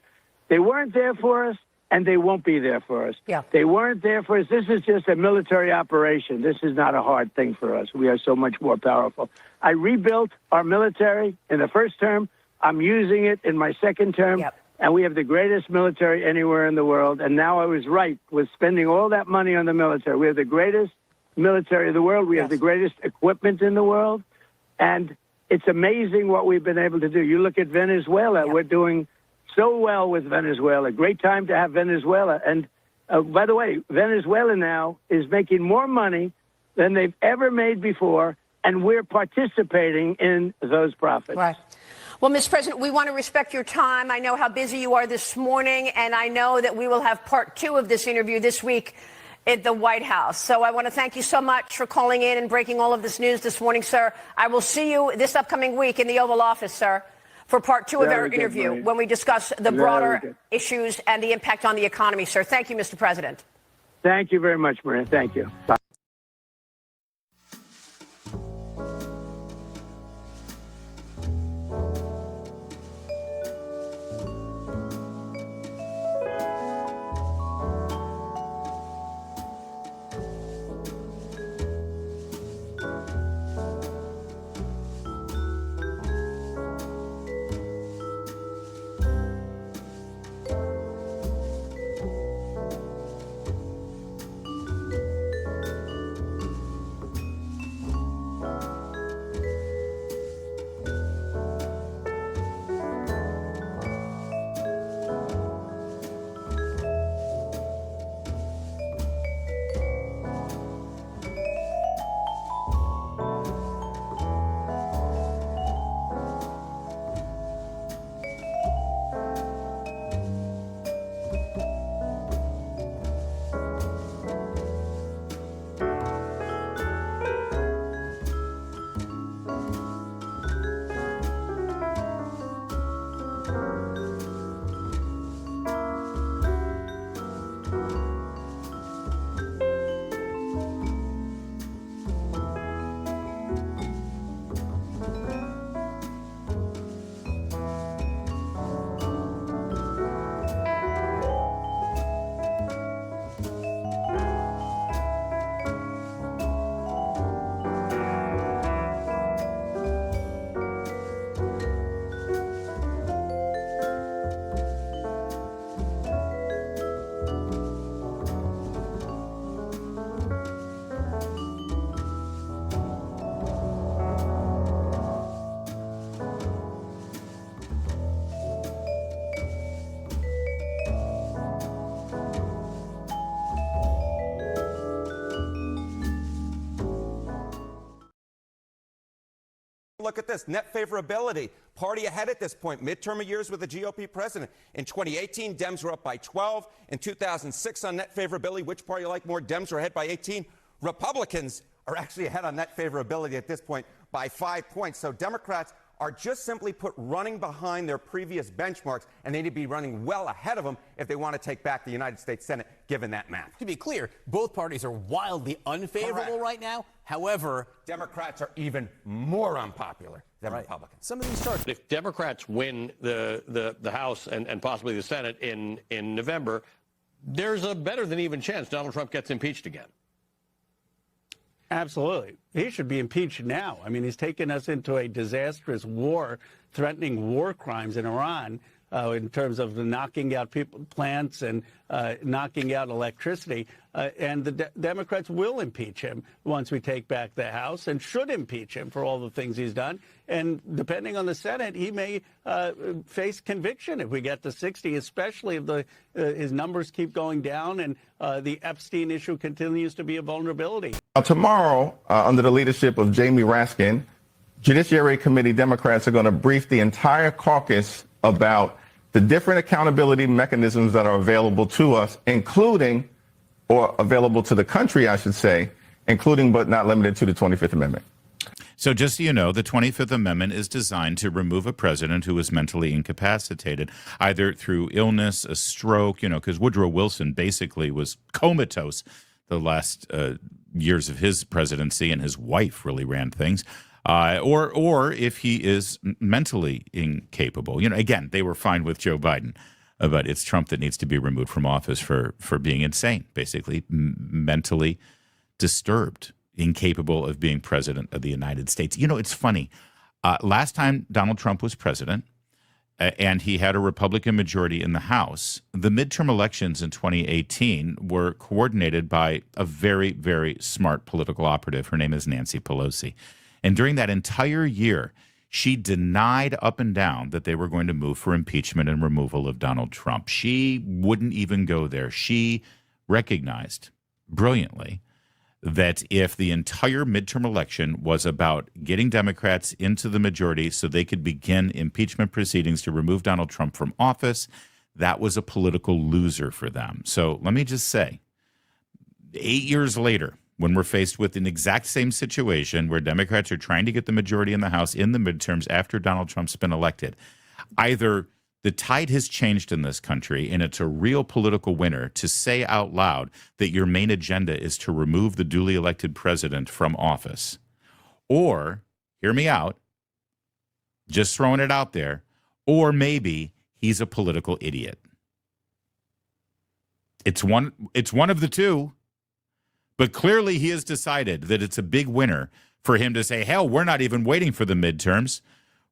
they weren't there for us, and they won't be there for us. Yeah. They weren't there for us. This is just a military operation. This is not a hard thing for us. We are so much more powerful. I rebuilt our military in the first term. I'm using it in my second term. Yep. And we have the greatest military anywhere in the world. And now I was right with spending all that money on the military. We have the greatest military in the world. We have the greatest equipment in the world. And it's amazing what we've been able to do. You look at Venezuela. We're doing so well with Venezuela. Great time to have Venezuela. And By the way, Venezuela now is making more money than they've ever made before, and we're participating in those profits. Right. Well, Mr. President, we want to respect your time. I know how busy you are this morning, and I know that we will have part 2 of this interview this week at the White House. So I want to thank you so much for calling in and breaking all of this news this morning, sir. I will see you this upcoming week in the Oval Office, sir, for part 2 of our interview when we discuss the broader issues and the impact on the economy, sir. Thank you, Mr. President. Thank you very much, Maria. Thank you. Bye. Look at this, net favorability. Party ahead at this point, midterm years with the GOP president. In 2018, Dems were up by 12. In 2006 on net favorability, which party you like more? Dems were ahead by 18. Republicans are actually ahead on net favorability at this point by 5 points. So Democrats are just simply put running behind their previous benchmarks, and they need to be running well ahead of them if they want to take back the United States Senate, given that math. To be clear, both parties are wildly unfavorable right now. However, Democrats are even more unpopular than Republicans. Some of these charts. If Democrats win the House and possibly the Senate in November, there's a better than even chance Donald Trump gets impeached again. Absolutely. He should be impeached now. I mean, he's taken us into a disastrous war, threatening war crimes in Iran in terms of knocking out plants and knocking out electricity. And the Democrats will impeach him once we take back the House, and should impeach him for all the things he's done. And depending on the Senate, he may face conviction if we get to 60, especially if his numbers keep going down and the Epstein issue continues to be a vulnerability. Tomorrow, under the leadership of Jamie Raskin, Judiciary Committee Democrats are going to brief the entire caucus about the different accountability mechanisms that are available to us, including, or available to the country, I should say, including but not limited to the 25th Amendment. So just so you know, the 25th Amendment is designed to remove a president who is mentally incapacitated, either through illness, a stroke, because Woodrow Wilson basically was comatose the last years of his presidency, and his wife really ran things. Or if he is mentally incapable. Again, they were fine with Joe Biden, but it's Trump that needs to be removed from office for being insane, basically mentally disturbed, incapable of being president of the United States. It's funny. Last time Donald Trump was president, and he had a Republican majority in the House, the midterm elections in 2018 were coordinated by a very, very smart political operative. Her name is Nancy Pelosi. And during that entire year, she denied up and down that they were going to move for impeachment and removal of Donald Trump. She wouldn't even go there. She recognized brilliantly that if the entire midterm election was about getting Democrats into the majority so they could begin impeachment proceedings to remove Donald Trump from office, that was a political loser for them. So let me just say, 8 years later, when we're faced with an exact same situation where Democrats are trying to get the majority in the House in the midterms after Donald Trump's been elected, either the tide has changed in this country and it's a real political winner to say out loud that your main agenda is to remove the duly elected president from office. Or, hear me out, just throwing it out there, or maybe he's a political idiot. It's one of the two, but clearly he has decided that it's a big winner for him to say, hell, we're not even waiting for the midterms.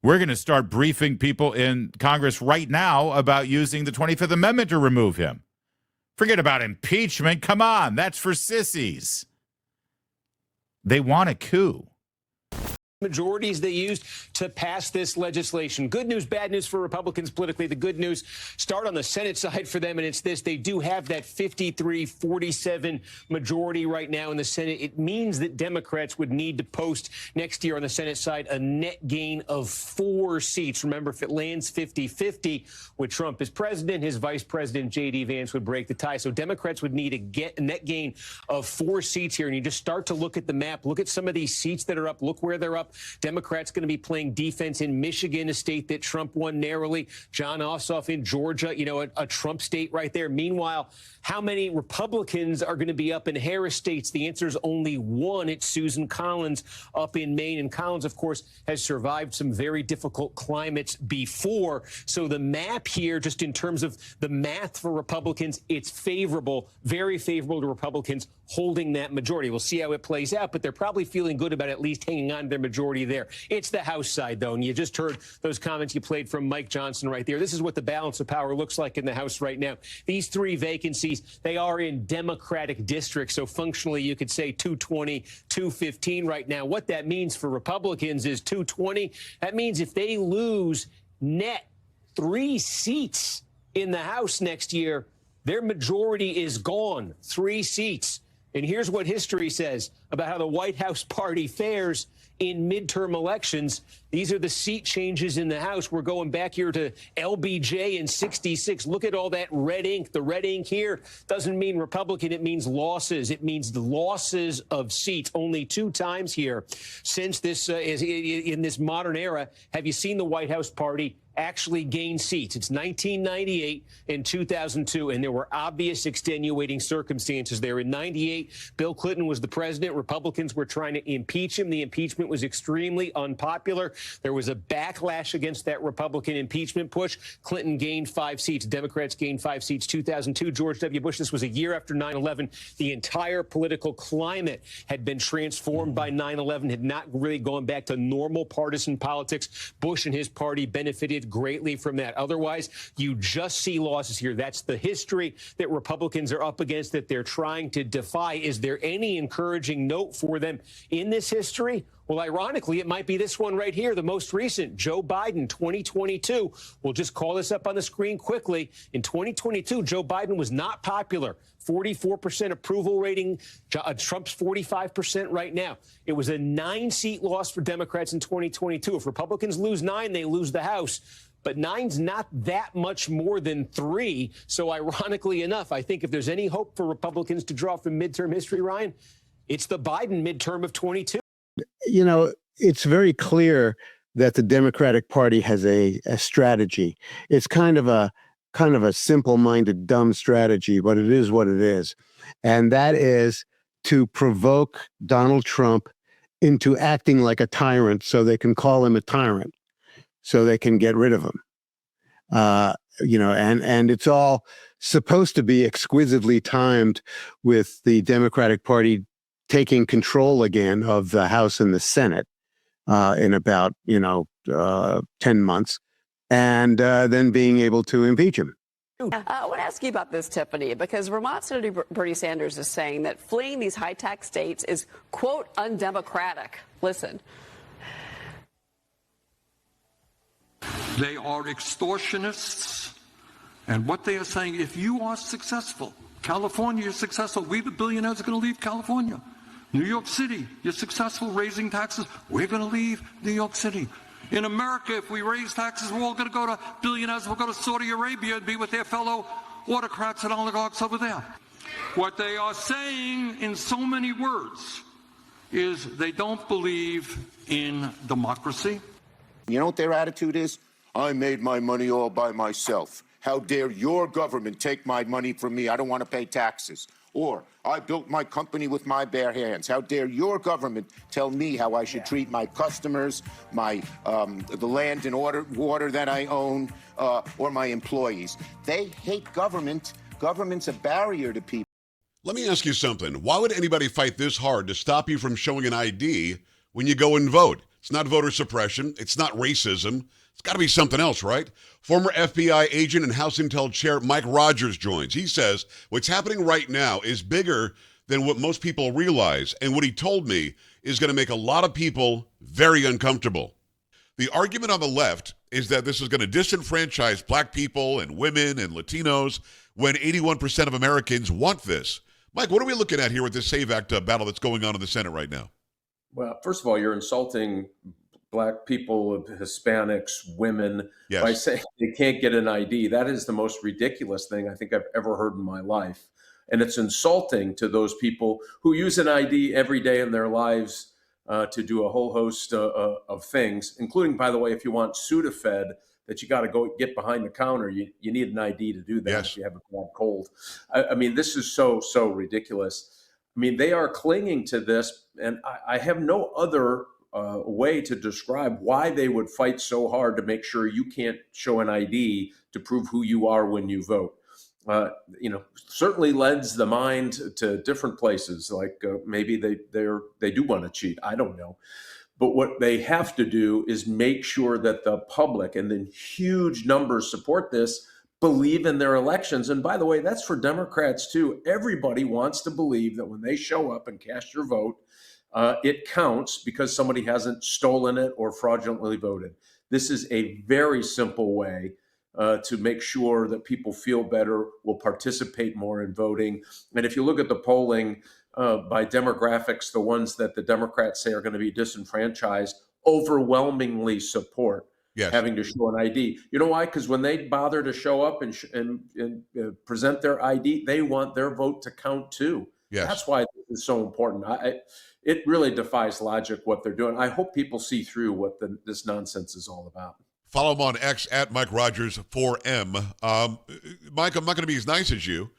We're going to start briefing people in Congress right now about using the 25th Amendment to remove him. Forget about impeachment. Come on, that's for sissies. They want a coup. Majorities they used to pass this legislation. Good news, bad news for Republicans politically. The good news start on the Senate side for them, and it's this. They do have that 53-47 majority right now in the Senate. It means that Democrats would need to post next year on the Senate side a net gain of 4 seats. Remember, if it lands 50-50 with Trump as president, his vice president, J.D. Vance, would break the tie. So Democrats would need a net gain of 4 seats here. And you just start to look at the map, look at some of these seats that are up, look where they're up. Democrats going to be playing defense in Michigan, a state that Trump won narrowly. John Ossoff in Georgia, you know, a Trump state right there. Meanwhile, how many Republicans are going to be up in Harris states? The answer is only one. It's Susan Collins up in Maine. And Collins, of course, has survived some very difficult climates before. So the map here, just in terms of the math for Republicans, it's favorable, very favorable to Republicans holding that majority. We'll see how it plays out, but they're probably feeling good about at least hanging on to their majority there. It's the House side, though, and you just heard those comments you played from Mike Johnson right there. This is what the balance of power looks like in the House right now. These 3 vacancies, they are in Democratic districts, so functionally you could say 220, 215 right now. What that means for Republicans is 220. That means if they lose net 3 seats in the House next year, their majority is gone. 3 seats. And here's what history says about how the White House party fares in midterm elections. These are the seat changes in the House. We're going back here to LBJ in 66. Look at all that red ink. The red ink here doesn't mean Republican. It means losses. It means the losses of seats. Only 2 times here since this in this modern era have you seen the White House party actually gain seats. It's 1998 and 2002, and there were obvious extenuating circumstances there. In 98, Bill Clinton was the president. Republicans were trying to impeach him. The impeachment was extremely unpopular. There was a backlash against that Republican impeachment push. Clinton gained 5 seats. Democrats gained 5 seats. 2002, George W. Bush. This was a year after 9/11. The entire political climate had been transformed by 9/11, had not really gone back to normal partisan politics. Bush and his party benefited greatly from that. Otherwise, you just see losses here. That's the history that Republicans are up against, that they're trying to defy. Is there any encouraging note for them in this history? Well, ironically, it might be this one right here, the most recent, Joe Biden, 2022. We'll just call this up on the screen quickly. In 2022, Joe Biden was not popular. 44% approval rating. Trump's 45% right now. It was a 9-seat loss for Democrats in 2022. If Republicans lose 9, they lose the House. But 9's not that much more than 3. So ironically enough, I think if there's any hope for Republicans to draw from midterm history, Ryan, it's the Biden midterm of 22. You know, it's very clear that the Democratic Party has a strategy. It's kind of a simple-minded, dumb strategy, but it is what it is. And that is to provoke Donald Trump into acting like a tyrant so they can call him a tyrant, so they can get rid of him. You know, and it's all supposed to be exquisitely timed with the Democratic Party taking control again of the House and the Senate in about, 10 months, and then being able to impeach him. I want to ask you about this, Tiffany, because Vermont Senator Bernie Sanders is saying that fleeing these high-tax states is, quote, undemocratic. Listen. They are extortionists. And what they are saying, if you are successful California, you're successful. We, the billionaires, are going to leave California. New York City, you're successful raising taxes. We're going to leave New York City. In America, if we raise taxes, we're all going to go to billionaires. We'll go to Saudi Arabia and be with their fellow autocrats and oligarchs over there. What they are saying in so many words is they don't believe in democracy. You know what their attitude is? I made my money all by myself. How dare your government take my money from me? I don't want to pay taxes. Or, I built my company with my bare hands. How dare your government tell me how I should treat my customers, the land and water that I own, or my employees? They hate government. Government's a barrier to people. Let me ask you something. Why would anybody fight this hard to stop you from showing an ID when you go and vote? It's not voter suppression. It's not racism. It's got to be something else, right? Former FBI agent and House Intel Chair Mike Rogers joins. He says what's happening right now is bigger than what most people realize. And what he told me is going to make a lot of people very uncomfortable. The argument on the left is that this is going to disenfranchise black people and women and Latinos when 81% of Americans want this. Mike, what are we looking at here with this SAVE Act battle that's going on in the Senate right now? Well, first of all, you're insulting black people, Hispanics, women, by saying they can't get an ID. That is the most ridiculous thing I think I've ever heard in my life. And it's insulting to those people who use an ID every day in their lives to do a whole host of things, including, by the way, if you want Sudafed, that you got to go get behind the counter, you need an ID to do that if you have a bad cold. I mean, this is so ridiculous. I mean, they are clinging to this, and I have no other way to describe why they would fight so hard to make sure you can't show an ID to prove who you are when you vote. Certainly lends the mind to different places, like maybe they do want to cheat. I don't know. But what they have to do is make sure that the public, and then huge numbers support this, believe in their elections. And by the way, that's for Democrats too. Everybody wants to believe that when they show up and cast your vote, it counts because somebody hasn't stolen it or fraudulently voted. This is a very simple way to make sure that people feel better, will participate more in voting. And if you look at the polling by demographics, the ones that the Democrats say are going to be disenfranchised, overwhelmingly support having to show an ID. You know why? Because when they bother to show up and present their ID, they want their vote to count too. That's why this is so important. It really defies logic what they're doing. I hope people see through what this nonsense is all about. Follow him on X at Mike Rogers 4M. Mike, I'm not going to be as nice as you.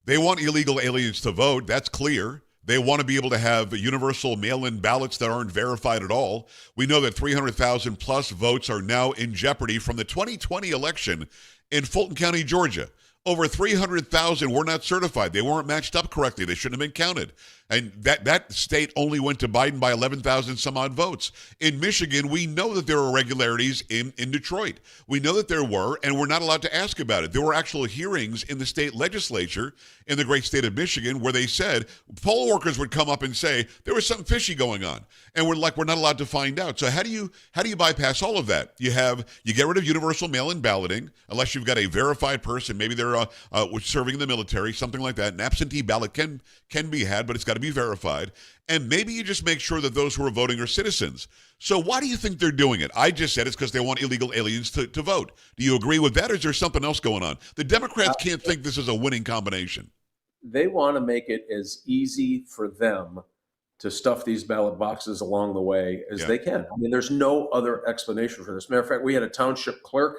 They want illegal aliens to vote. That's clear. They want to be able to have universal mail-in ballots that aren't verified at all. We know that 300,000 plus votes are now in jeopardy from the 2020 election in Fulton County, Georgia. Over 300,000 were not certified. They weren't matched up correctly. They shouldn't have been counted. And that state only went to Biden by 11,000 some odd votes. In Michigan, we know that there were irregularities in Detroit. We know that there were, and we're not allowed to ask about it. There were actual hearings in the state legislature in the great state of Michigan where they said poll workers would come up and say there was something fishy going on. And we're not allowed to find out. So how do you bypass all of that? You get rid of universal mail-in balloting, unless you've got a verified person. Maybe they're serving in the military, something like that. An absentee ballot can be had, but it's got to be verified. And maybe you just make sure that those who are voting are citizens. So why do you think they're doing it? I just said it's because they want illegal aliens to vote. Do you agree with that, or is there something else going on? The Democrats can't think this is a winning combination. They want to make it as easy for them to stuff these ballot boxes along the way as they can. I mean, there's no other explanation for this. Matter of fact, we had a township clerk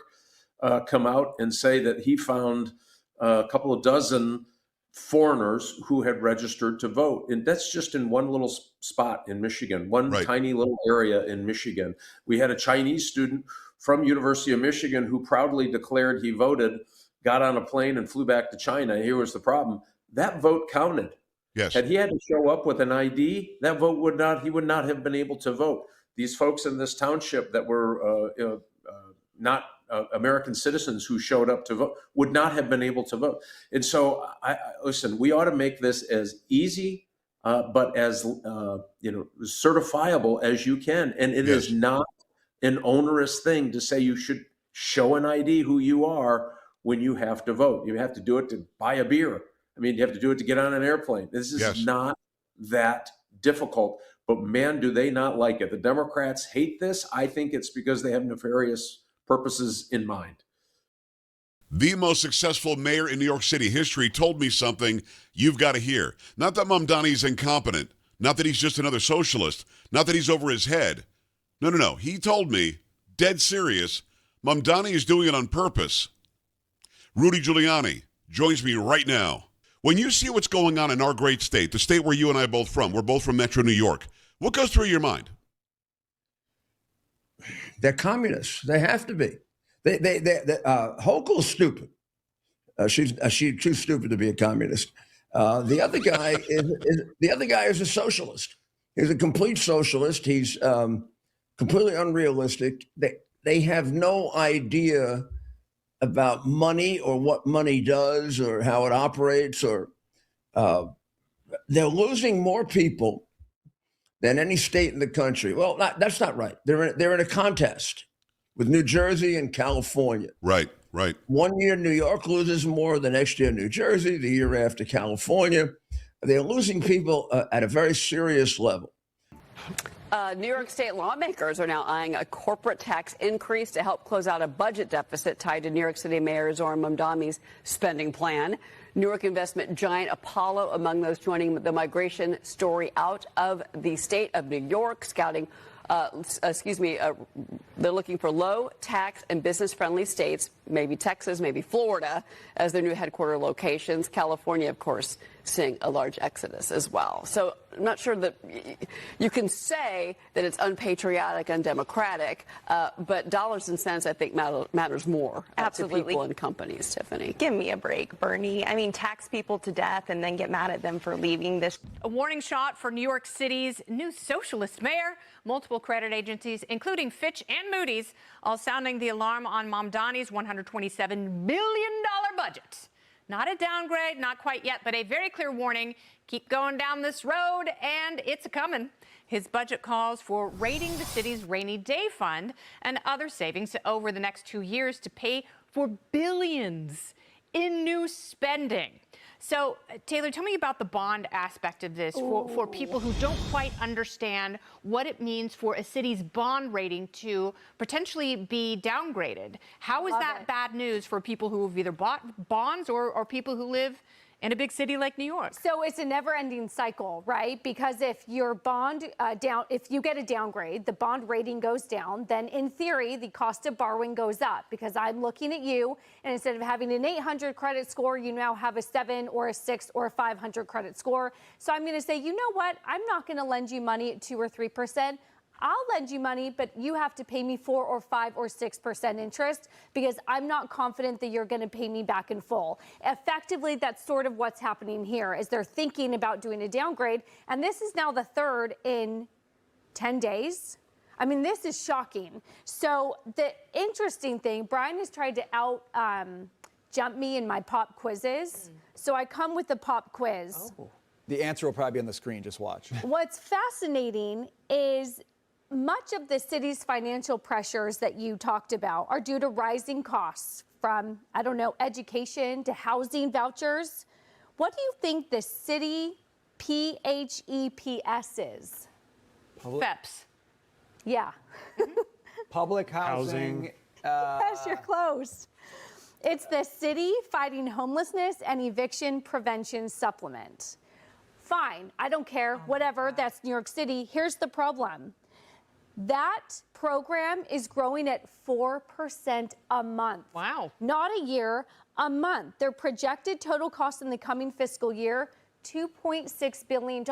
come out and say that he found a couple of dozen foreigners who had registered to vote. And that's just in one little spot in Michigan, one tiny little area in Michigan. We had a Chinese student from University of Michigan who proudly declared he voted, got on a plane and flew back to China. Here was the problem. That vote counted. Yes. Had he had to show up with an ID, that vote he would not have been able to vote. These folks in this township that were not American citizens who showed up to vote would not have been able to vote. And so, listen, we ought to make this as easy, but as certifiable as you can. And it is not an onerous thing to say you should show an ID who you are when you have to vote. You have to do it to buy a beer. I mean, you have to do it to get on an airplane. This is not that difficult, but man, do they not like it. The Democrats hate this. I think it's because they have nefarious purposes in mind. The most successful mayor in New York City history told me something you've got to hear. Not that Mamdani's incompetent. Not that he's just another socialist. Not that he's over his head. No. He told me, dead serious, Mamdani is doing it on purpose. Rudy Giuliani joins me right now. When you see what's going on in our great state, the state where you and I are both from, we're both from Metro New York, what goes through your mind? They're communists. They have to be. Hochul's stupid. She's too stupid to be a communist. The other guy is a socialist. He's a complete socialist. He's completely unrealistic. They have no idea about money or what money does or how it operates. Or they're losing more people than any state in the country. Well, that's not right. They're in a contest with New Jersey and California. Right. 1 year New York loses more, the next year New Jersey, the year after California. They're losing people at a very serious level. New York State lawmakers are now eyeing a corporate tax increase to help close out a budget deficit tied to New York City Mayor Zohran Mamdani's spending plan. New York investment giant Apollo among those joining the migration story out of the state of New York, scouting. They're looking for low tax and business friendly states, maybe Texas, maybe Florida, as their new headquarter locations. California, of course, seeing a large exodus as well. So I'm not sure that you can say that it's unpatriotic, undemocratic, but dollars and cents, I think, matters more to people and companies, Tiffany. Give me a break, Bernie. I mean, tax people to death and then get mad at them for leaving this. A warning shot for New York City's new socialist mayor. Multiple credit agencies, including Fitch and Moody's, all sounding the alarm on Mamdani's $127 billion budget. Not a downgrade, not quite yet, but a very clear warning. Keep going down this road, and it's a-coming. His budget calls for raiding the city's rainy day fund and other savings over the next 2 years to pay for billions in new spending. So, Taylor, tell me about the bond aspect of this for people who don't quite understand what it means for a city's bond rating to potentially be downgraded. How is that bad news for people who have either bought bonds or people who live in a big city like New York? So it's a never-ending cycle, right? Because if your bond if you get a downgrade, the bond rating goes down, then in theory, the cost of borrowing goes up because I'm looking at you, and instead of having an 800 credit score, you now have a 7 or a 6 or a 500 credit score. So I'm going to say, you know what? I'm not going to lend you money at 2 or 3%. I'll lend you money, but you have to pay me 4 or 5 or 6% interest because I'm not confident that you're going to pay me back in full. Effectively, that's sort of what's happening here is they're thinking about doing a downgrade. And this is now the third in 10 days. I mean, this is shocking. So the interesting thing, Brian has tried to jump me in my pop quizzes. So I come with the pop quiz. Oh. The answer will probably be on the screen. Just watch. What's fascinating is much of the city's financial pressures that you talked about are due to rising costs from, I don't know, education to housing vouchers. What do you think the city PHEPS is? FEPS. Yeah. Public housing. Yes, you're close. It's the City Fighting Homelessness and Eviction Prevention Supplement. Fine, I don't care, whatever, that's New York City. Here's the problem. That program is growing at 4% a month. Wow. Not a year, a month. Their projected total cost in the coming fiscal year, $2.6 billion.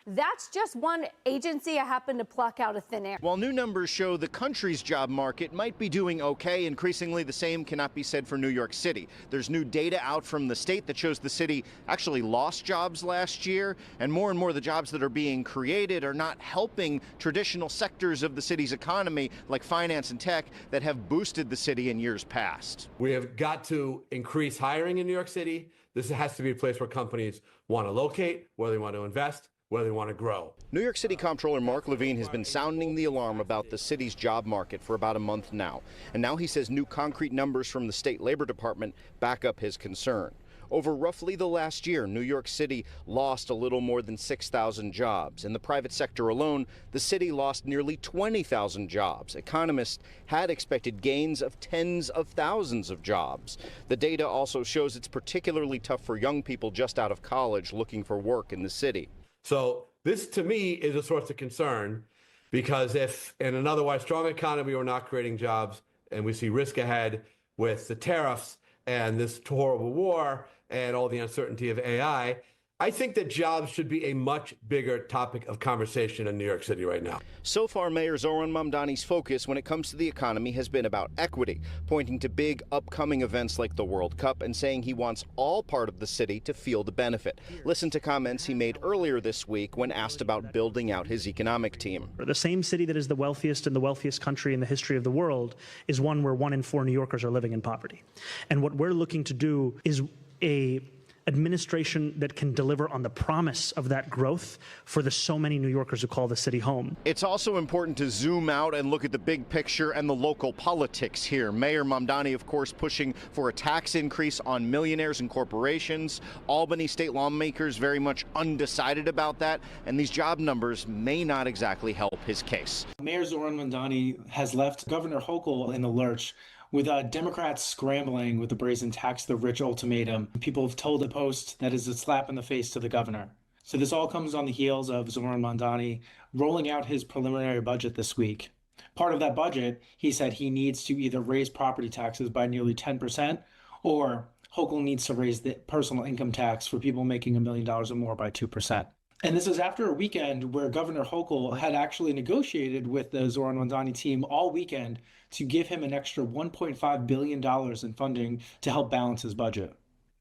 That's just one agency I happen to pluck out of thin air. While new numbers show the country's job market might be doing okay, increasingly the same cannot be said for New York City. There's new data out from the state that shows the city actually lost jobs last year, and more of the jobs that are being created are not helping traditional sectors of the city's economy like finance and tech that have boosted the city in years past. We have got to increase hiring in New York City. This has to be a place where companies want to locate, where they want to invest, where they want to grow. New York City Comptroller Mark Levine has been sounding the alarm about the city's job market for about a month now. And now he says new concrete numbers from the state labor department back up his concern. Over roughly the last year, New York City lost a little more than 6,000 jobs. In the private sector alone, the city lost nearly 20,000 jobs. Economists had expected gains of tens of thousands of jobs. The data also shows it's particularly tough for young people just out of college looking for work in the city. So this, to me, is a source of concern, because if in an otherwise strong economy we're not creating jobs and we see risk ahead with the tariffs and this horrible war and all the uncertainty of AI, I think that jobs should be a much bigger topic of conversation in New York City right now. So far, Mayor Zohran Mamdani's focus when it comes to the economy has been about equity, pointing to big upcoming events like the World Cup and saying he wants all part of the city to feel the benefit. Listen to comments he made earlier this week when asked about building out his economic team. The same city that is the wealthiest and the wealthiest country in the history of the world is one where 1 in 4 New Yorkers are living in poverty. And what we're looking to do is a administration that can deliver on the promise of that growth for the so many New Yorkers who call the city home. It's also important to zoom out and look at the big picture and the local politics here. Mayor Mamdani, of course, pushing for a tax increase on millionaires and corporations. Albany state lawmakers very much undecided about that, and these job numbers may not exactly help his case. Mayor Zohran Mamdani has left Governor Hochul in the lurch, with Democrats scrambling with the brazen tax the rich ultimatum. People have told the Post that is a slap in the face to the governor. So this all comes on the heels of Zohran Mamdani rolling out his preliminary budget this week. Part of that budget, he said he needs to either raise property taxes by nearly 10%, or Hochul needs to raise the personal income tax for people making $1 million or more by 2%. And this is after a weekend where Governor Hochul had actually negotiated with the Zohran Mamdani team all weekend to give him an extra $1.5 billion in funding to help balance his budget.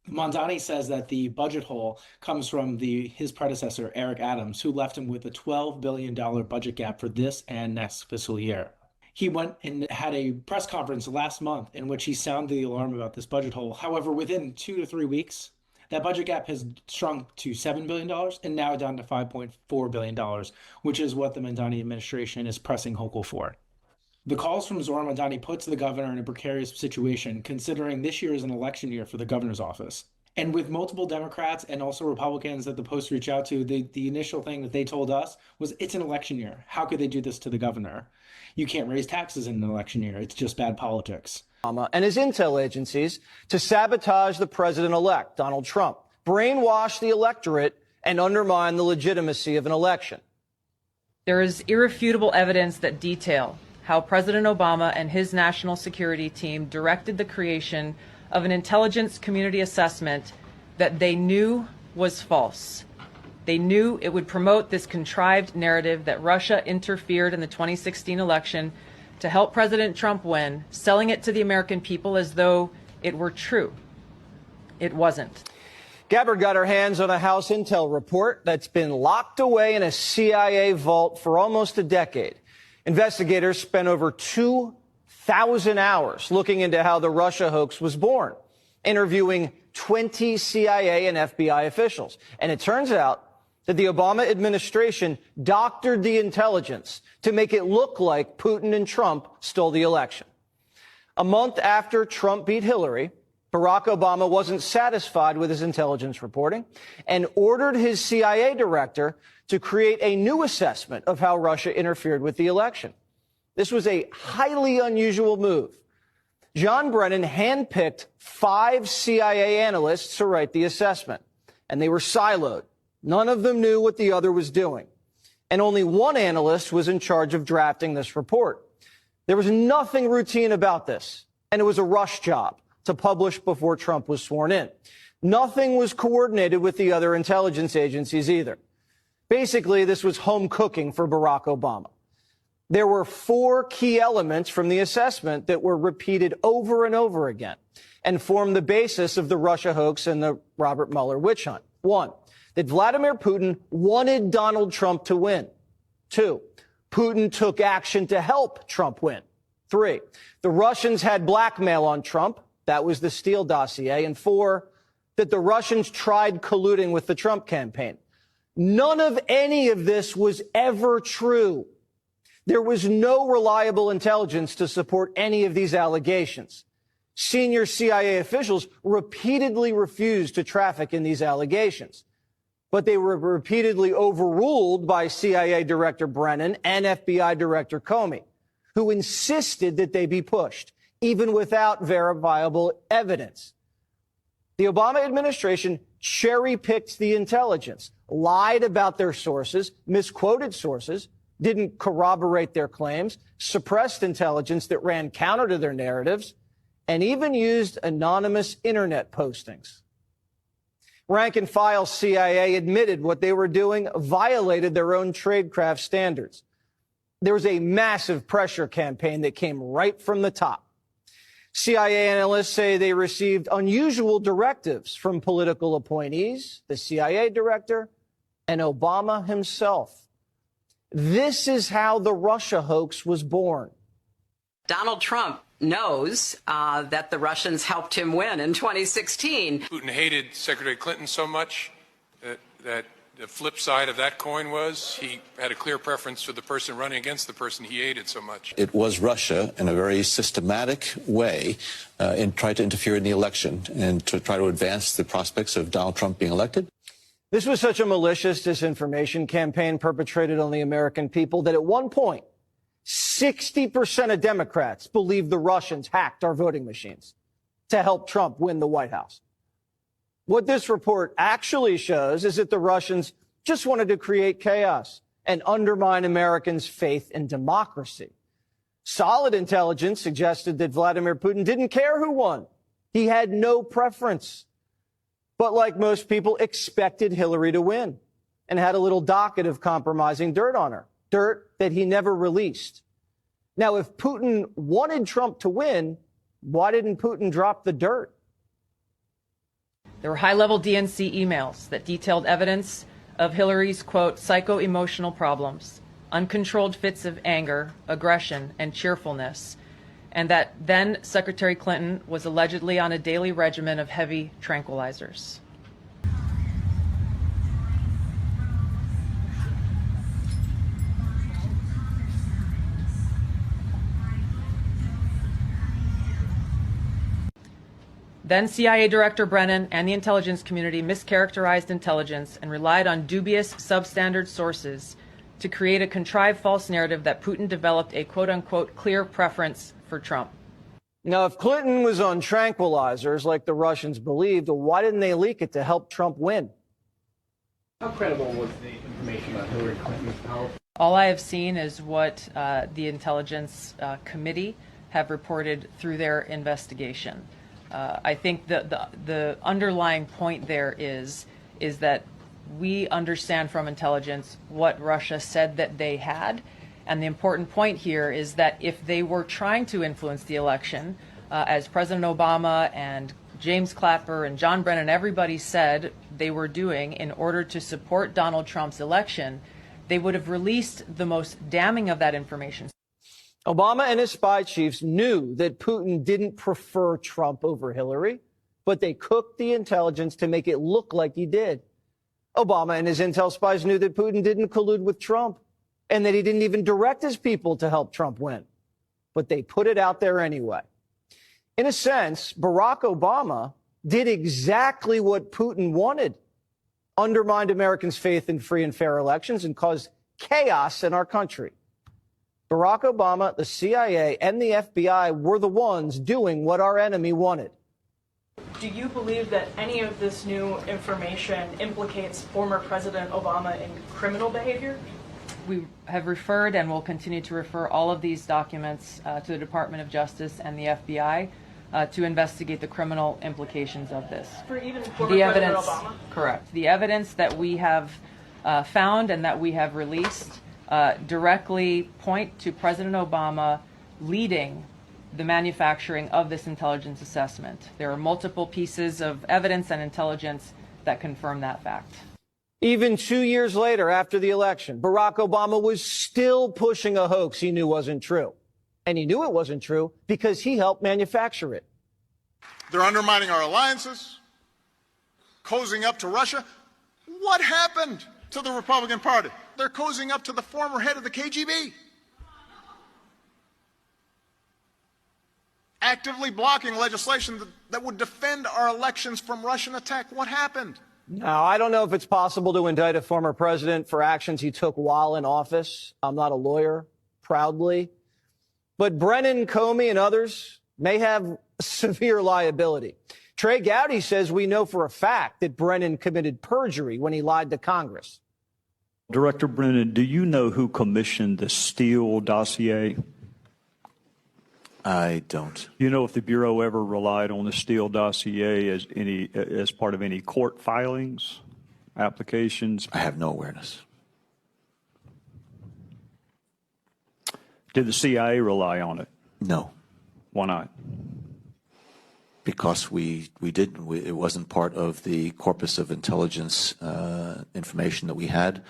Mamdani says that the budget hole comes from his predecessor, Eric Adams, who left him with a $12 billion budget gap for this and next fiscal year. He went and had a press conference last month in which he sounded the alarm about this budget hole. However, within 2 to 3 weeks, that budget gap has shrunk to $7 billion and now down to $5.4 billion, which is what the Mamdani administration is pressing Hochul for. The calls from Zohran Mamdani puts the governor in a precarious situation, considering this year is an election year for the governor's office. And with multiple Democrats and also Republicans that the Post reached out to, the initial thing that they told us was, it's an election year. How could they do this to the governor? You can't raise taxes in an election year. It's just bad politics. And his intel agencies to sabotage the president-elect, Donald Trump, brainwash the electorate, and undermine the legitimacy of an election. There is irrefutable evidence that detail how President Obama and his national security team directed the creation of an intelligence community assessment that they knew was false. They knew it would promote this contrived narrative that Russia interfered in the 2016 election to help President Trump win, selling it to the American people as though it were true. It wasn't. Gabbard got her hands on a House intel report that's been locked away in a CIA vault for almost a decade. Investigators spent over 2,000 hours looking into how the Russia hoax was born, interviewing 20 CIA and FBI officials. And it turns out that the Obama administration doctored the intelligence to make it look like Putin and Trump stole the election. A month after Trump beat Hillary, Barack Obama wasn't satisfied with his intelligence reporting and ordered his CIA director to create a new assessment of how Russia interfered with the election. This was a highly unusual move. John Brennan handpicked 5 CIA analysts to write the assessment, and they were siloed. None of them knew what the other was doing. And only one analyst was in charge of drafting this report. There was nothing routine about this, and it was a rush job to publish before Trump was sworn in. Nothing was coordinated with the other intelligence agencies either. Basically, this was home cooking for Barack Obama. There were 4 key elements from the assessment that were repeated over and over again and formed the basis of the Russia hoax and the Robert Mueller witch hunt. 1, that Vladimir Putin wanted Donald Trump to win. 2, Putin took action to help Trump win. 3, the Russians had blackmail on Trump. That was the Steele dossier. And 4, that the Russians tried colluding with the Trump campaign. None of any of this was ever true. There was no reliable intelligence to support any of these allegations. Senior CIA officials repeatedly refused to traffic in these allegations, but they were repeatedly overruled by CIA Director Brennan and FBI Director Comey, who insisted that they be pushed, even without verifiable evidence. The Obama administration cherry-picked the intelligence, lied about their sources, misquoted sources, didn't corroborate their claims, suppressed intelligence that ran counter to their narratives, and even used anonymous internet postings. Rank and file CIA admitted what they were doing violated their own tradecraft standards. There was a massive pressure campaign that came right from the top. CIA analysts say they received unusual directives from political appointees, the CIA director, and Obama himself. This is how the Russia hoax was born. Donald Trump knows that the Russians helped him win in 2016. Putin hated Secretary Clinton so much that the flip side of that coin was he had a clear preference for the person running against the person he hated so much. It was Russia in a very systematic way and tried to interfere in the election and to try to advance the prospects of Donald Trump being elected. This was such a malicious disinformation campaign perpetrated on the American people that at one point, 60% of Democrats believed the Russians hacked our voting machines to help Trump win the White House. What this report actually shows is that the Russians just wanted to create chaos and undermine Americans' faith in democracy. Solid intelligence suggested that Vladimir Putin didn't care who won. He had no preference. But like most people, expected Hillary to win and had a little docket of compromising dirt on her, dirt that he never released. Now, if Putin wanted Trump to win, why didn't Putin drop the dirt? There were high-level DNC emails that detailed evidence of Hillary's, quote, psycho-emotional problems, uncontrolled fits of anger, aggression, and cheerfulness, and that then Secretary Clinton was allegedly on a daily regimen of heavy tranquilizers. Then CIA Director Brennan and the intelligence community mischaracterized intelligence and relied on dubious substandard sources to create a contrived false narrative that Putin developed a quote-unquote clear preference for Trump. Now, if Clinton was on tranquilizers like the Russians believed, why didn't they leak it to help Trump win? How credible was the information about Hillary Clinton's power? All I have seen is what the intelligence committee have reported through their investigation. I think the underlying point there is that we understand from intelligence what Russia said that they had. And the important point here is that if they were trying to influence the election, as President Obama and James Clapper and John Brennan, everybody said they were doing in order to support Donald Trump's election, they would have released the most damning of that information. Obama and his spy chiefs knew that Putin didn't prefer Trump over Hillary, but they cooked the intelligence to make it look like he did. Obama and his intel spies knew that Putin didn't collude with Trump and that he didn't even direct his people to help Trump win. But they put it out there anyway. In a sense, Barack Obama did exactly what Putin wanted, undermined Americans' faith in free and fair elections and caused chaos in our country. Barack Obama, the CIA, and the FBI were the ones doing what our enemy wanted. Do you believe that any of this new information implicates former President Obama in criminal behavior? We have referred and will continue to refer all of these documents to the Department of Justice and the FBI to investigate the criminal implications of this. For even former President Obama? Correct. The evidence that we have found and that we have released directly point to President Obama leading the manufacturing of this intelligence assessment. There are multiple pieces of evidence and intelligence that confirm that fact. Even 2 years later, after the election, Barack Obama was still pushing a hoax he knew wasn't true. And he knew it wasn't true because he helped manufacture it. They're undermining our alliances, cozying up to Russia. What happened to the Republican Party? They're cozying up to the former head of the KGB. actively blocking legislation that would defend our elections from Russian attack. What happened? Now, I don't know if it's possible to indict a former president for actions he took while in office. I'm not a lawyer, proudly. But Brennan, Comey, and others may have severe liability. Trey Gowdy says we know for a fact that Brennan committed perjury when he lied to Congress. Director Brennan, do you know who commissioned the Steele dossier? I don't. You know if the Bureau ever relied on the Steele dossier as part of any court filings, applications? I have no awareness. Did the CIA rely on it? No. Why not? Because we didn't. It wasn't part of the corpus of intelligence information that we had.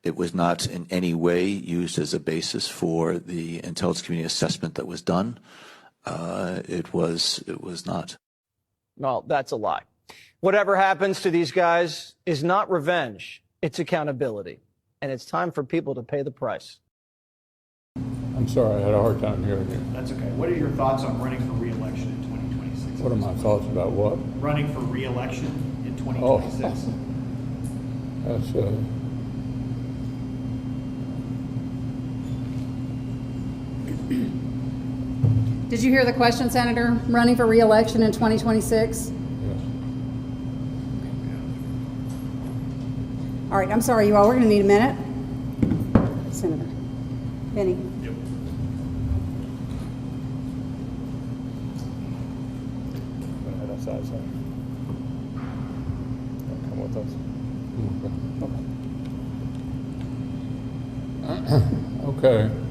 It was not in any way used as a basis for the intelligence community assessment that was done. It was not. Well, that's a lie. Whatever happens to these guys is not revenge. It's accountability. And it's time for people to pay the price. I'm sorry, I had a hard time hearing you. That's okay. What are your thoughts on running for re-election in 2026? What are my thoughts about what? Running for re-election in 2026. That's Did you hear the question, Senator? Running for re-election in 2026? Yes. All right, I'm sorry, you all. We're going to need a minute. Senator Benny. Yep. Head outside, sorry. Come with us. Okay. Okay.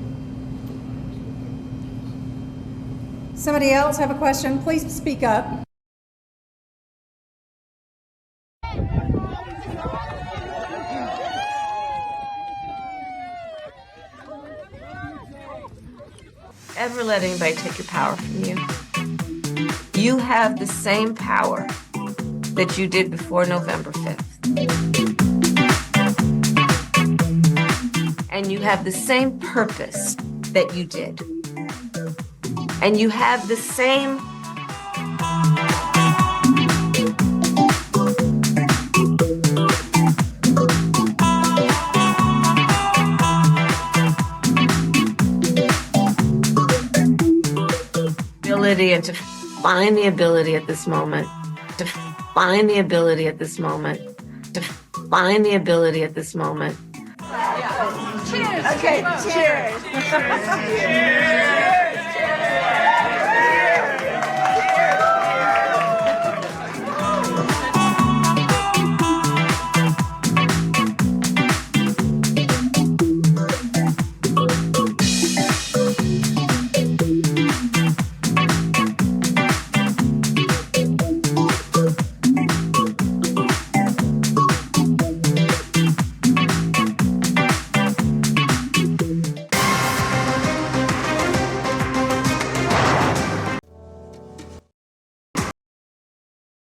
Somebody else have a question? Please speak up. Ever let anybody take your power from you? You have the same power that you did before November 5th. And you have the same purpose that you did. And you have the same ability, and to find the ability at this moment, to find the ability at this moment, to find the ability at this moment. Cheers! Okay, cheers! Cheers!